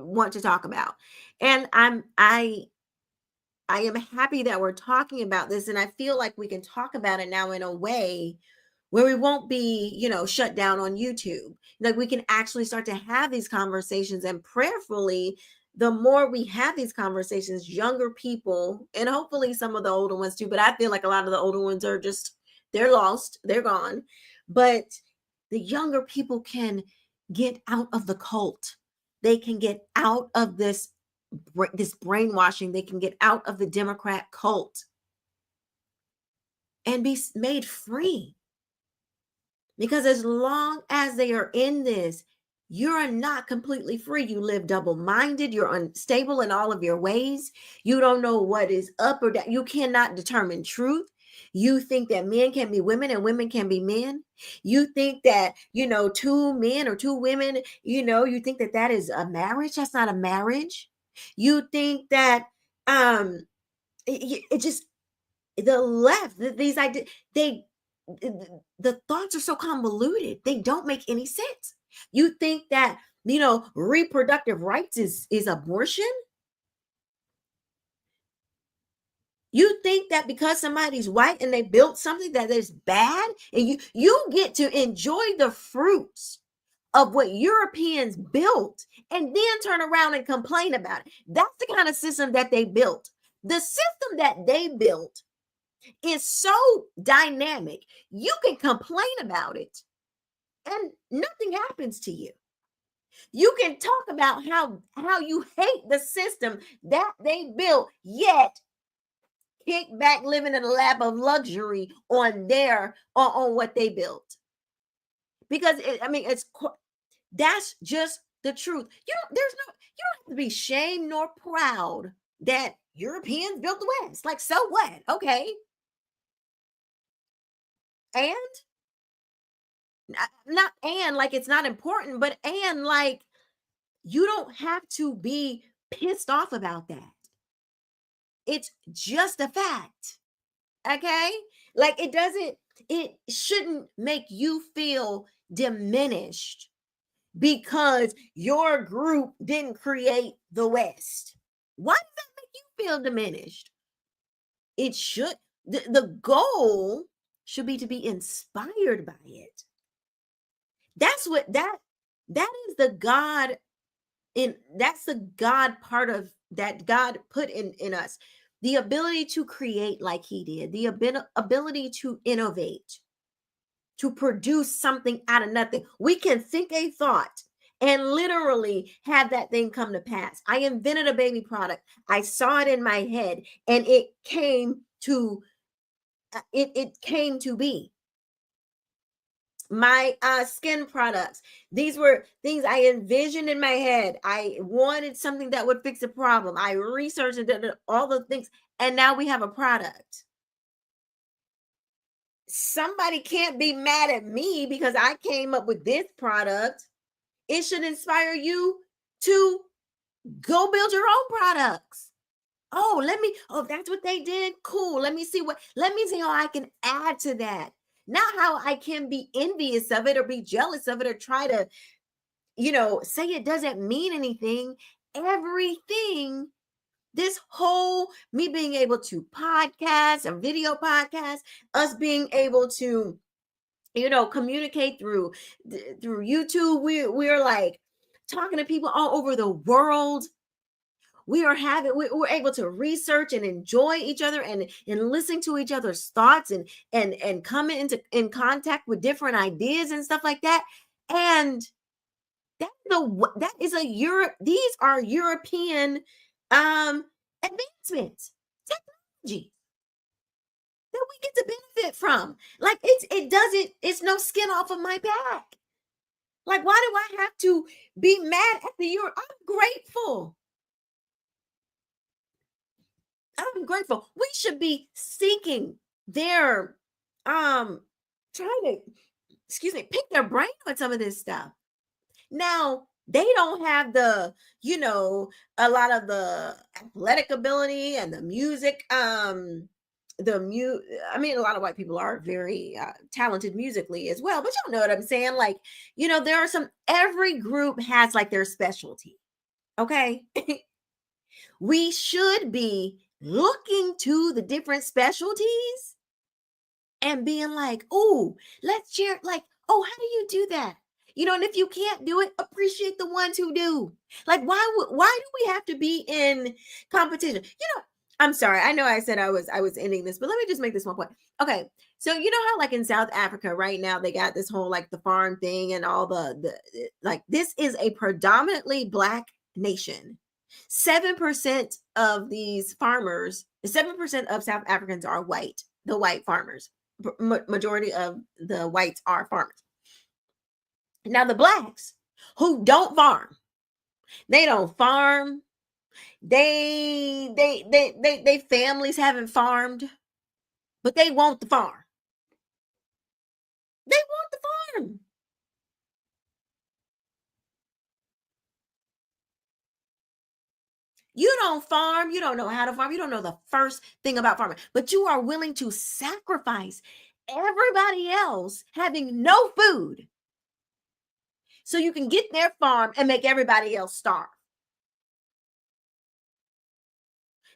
[SPEAKER 5] want to talk about, and I am happy that we're talking about this, and I feel like we can talk about it now in a way where we won't be, shut down on YouTube. Like, we can actually start to have these conversations, and prayerfully, the more we have these conversations, younger people, and hopefully some of the older ones too, but I feel like a lot of the older ones are just, they're lost, they're gone. But the younger people can get out of the cult. They can get out of this brainwashing. They can get out of the Democrat cult and be made free. Because as long as they are in this, you're not completely free. You live double-minded. You're unstable in all of your ways. You don't know what is up or down. You cannot determine truth. You think that men can be women and women can be men. You think that, two men or two women, you think that that is a marriage. That's not a marriage. You think that it just, the left, these ideas, the thoughts are so convoluted. They don't make any sense. You think that, reproductive rights is abortion? You think that because somebody's white and they built something that is bad, and you get to enjoy the fruits of what Europeans built and then turn around and complain about it? That's the kind of system that they built. The system that they built is so dynamic. You can complain about it and nothing happens to you. You can talk about how you hate the system that they built, yet kick back living in a lap of luxury on what they built. Because that's just the truth. You don't have to be shamed nor proud that Europeans built the West. Like, so what? Okay. And not like it's not important, but like you don't have to be pissed off about that. It's just a fact. Okay? Like, it shouldn't make you feel diminished because your group didn't create the West. Why does that make you feel diminished? It should, the goal should be to be inspired by it. That's what that is the God that's the God part of that God put in us. The ability to create like he did, the ability to innovate, to produce something out of nothing. We can think a thought and literally have that thing come to pass. I invented a baby product. I saw it in my head and it came to be. My skin products, these were things I envisioned in my head. I wanted something that would fix a problem. I researched and did all the things, and now we have a product. Somebody can't be mad at me because I came up with this product. It should inspire you to go build your own products. Oh, that's what they did. Cool. Let me see how I can add to that. Not how I can be envious of it or be jealous of it or try to, say it doesn't mean anything. Everything, this whole me being able to podcast, a video podcast, us being able to, communicate through YouTube. We're like talking to people all over the world. We're able to research and enjoy each other and listen to each other's thoughts and come in contact with different ideas and stuff like that. And these are European advancements, technology that we get to benefit from. Like, it's no skin off of my back. Like, why do I have to be mad at the Europe? I'm grateful. I'm grateful. We should be seeking their trying to pick their brain on some of this stuff. Now, they don't have the, a lot of the athletic ability and the music I mean, a lot of white people are very talented musically as well, but y'all know what I'm saying. Like, there are every group has like their specialty. Okay. We should be looking to the different specialties and being like, oh, let's share. Like, oh, how do you do that? And if you can't do it, appreciate the ones who do. Like, why do we have to be in competition? I'm sorry. I know I said I was ending this, but let me just make this one point. Okay. So how like in South Africa right now, they got this whole like the farm thing and all the like, this is a predominantly Black nation. 7% of these farmers, 7% of South Africans are white, the white farmers. Majority of the whites are farmers. Now the Blacks who don't farm, they don't farm. They families haven't farmed, but they want the farm. They want the farm. You don't farm, you don't know how to farm, you don't know the first thing about farming, but you are willing to sacrifice everybody else having no food so you can get their farm and make everybody else starve.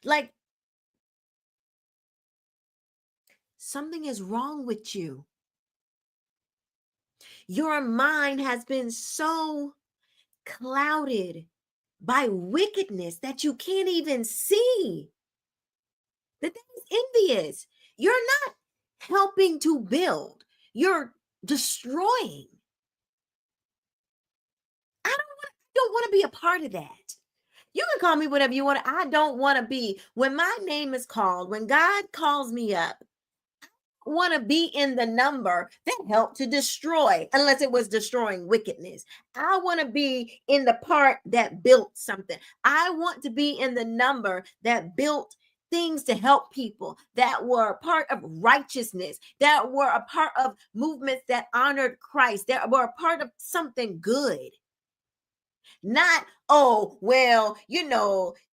[SPEAKER 5] Like, something is wrong with you. Your mind has been so clouded by wickedness that you can't even see that is envious. You're not helping to build, you're destroying. I don't want to be a part of that. You can call me whatever you want. I don't want to be. When my name is called, when God calls me up, I want to be in the number that helped to destroy, unless it was destroying wickedness. I want to be in the part that built something. I want to be in the number that built things to help people, that were a part of righteousness, that were a part of movements that honored Christ, that were a part of something good. Not, oh, well,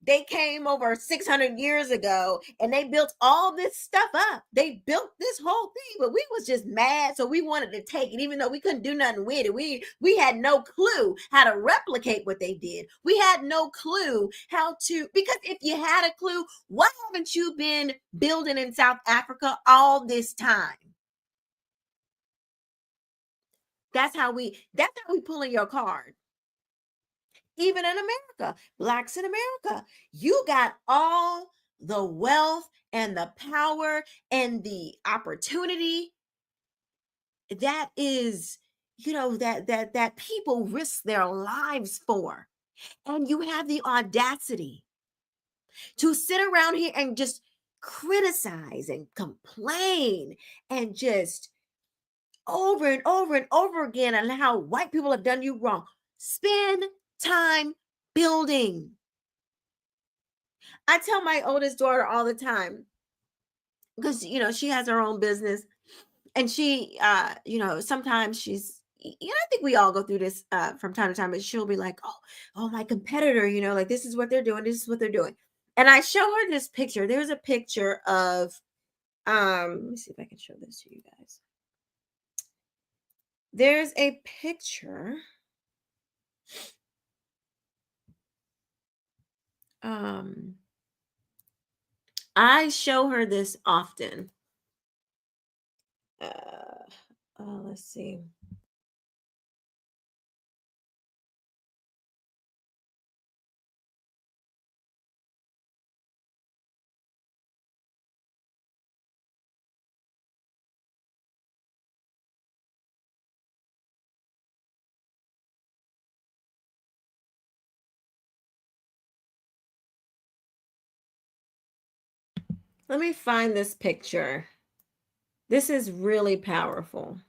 [SPEAKER 5] they came over 600 years ago and they built all this stuff up. They built this whole thing, but we was just mad, so we wanted to take it, even though we couldn't do nothing with it. We had no clue how to replicate what they did. We had no clue how to, because if you had a clue, why haven't you been building in South Africa all this time? That's how we pulling your card. Even in America, Blacks in America, you got all the wealth and the power and the opportunity that is, that people risk their lives for. And you have the audacity to sit around here and just criticize and complain and just over and over and over again on how white people have done you wrong. Spend time building. I tell my oldest daughter all the time, because she has her own business, and she sometimes she's, I think we all go through this from time to time, but she'll be like, oh my competitor, like, this is what they're doing, and I show her this picture. There's a picture of let me see if I can show this to you guys. There's a picture. I show her this often. Let's see. Let me find this picture. This is really powerful.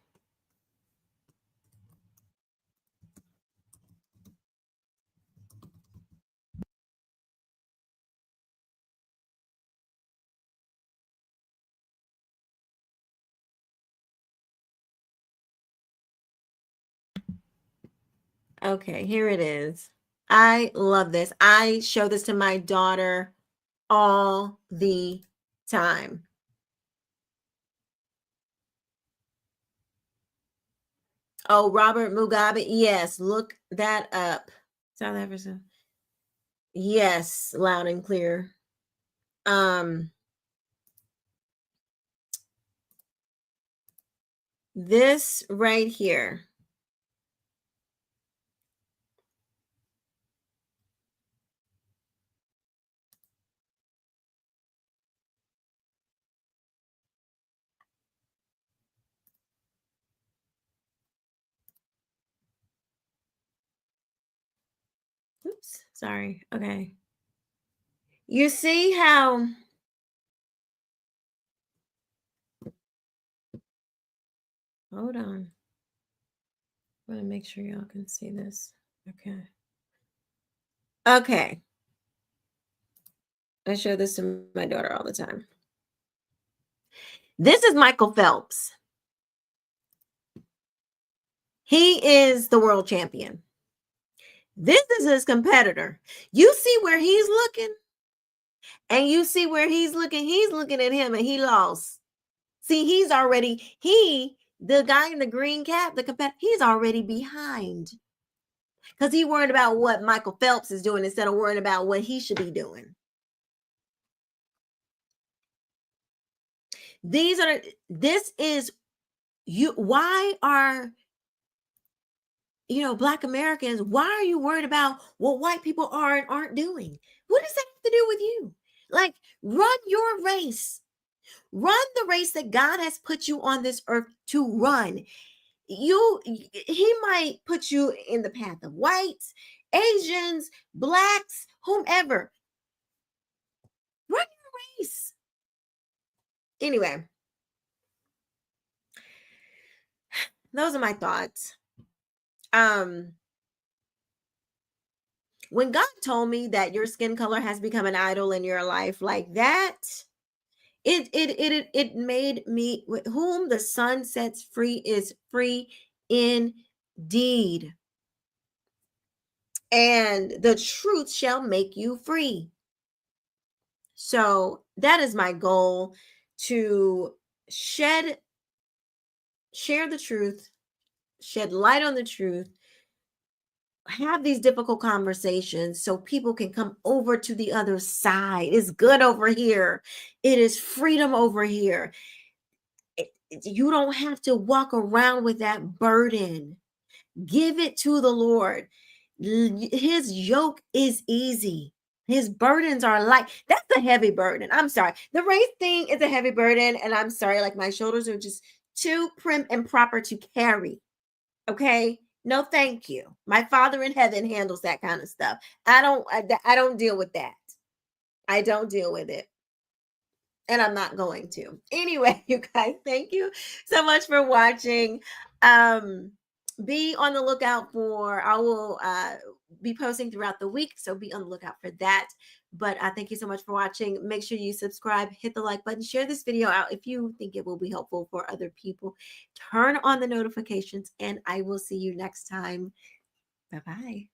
[SPEAKER 5] Okay, here it is. I love this. I show this to my daughter all the time. Oh, Robert Mugabe. Yes, look that up. South Africa. Yes, loud and clear. This right here. Oops, sorry. Okay. You see how hold on. I want to make sure y'all can see this. Okay. Okay. I show this to my daughter all the time. This is Michael Phelps. He is the world champion. This is his competitor. You see where he's looking? And you see where he's looking? He's looking at him and he lost. See, the guy in the green cap, the competitor, he's already behind. Because he worried about what Michael Phelps is doing instead of worrying about what he should be doing. Why are Black Americans, why are you worried about what white people are and aren't doing? What does that have to do with you? Like, run your race. Run the race that God has put you on this earth to run. He might put you in the path of whites, Asians, blacks, whomever. Run your race. Anyway, those are my thoughts. When God told me that your skin color has become an idol in your life like that, it made me, whom the Son sets free is free indeed. And the truth shall make you free. So that is my goal, to share the truth, shed light on the truth, have these difficult conversations so people can come over to the other side. It's good over here. It is freedom over here. You don't have to walk around with that burden. Give it to the Lord. His yoke is easy. His burdens are light. That's a heavy burden. I'm sorry. The race thing is a heavy burden. And I'm sorry, like my shoulders are just too prim and proper to carry. Okay. No, thank you. My Father in heaven handles that kind of stuff. I don't deal with that. I don't deal with it. And I'm not going to. Anyway, you guys, thank you so much for watching. Be on the lookout for, I will be posting throughout the week, so be on the lookout for that. But thank you so much for watching. Make sure you subscribe, hit the like button, share this video out if you think it will be helpful for other people. Turn on the notifications, and I will see you next time. Bye-bye.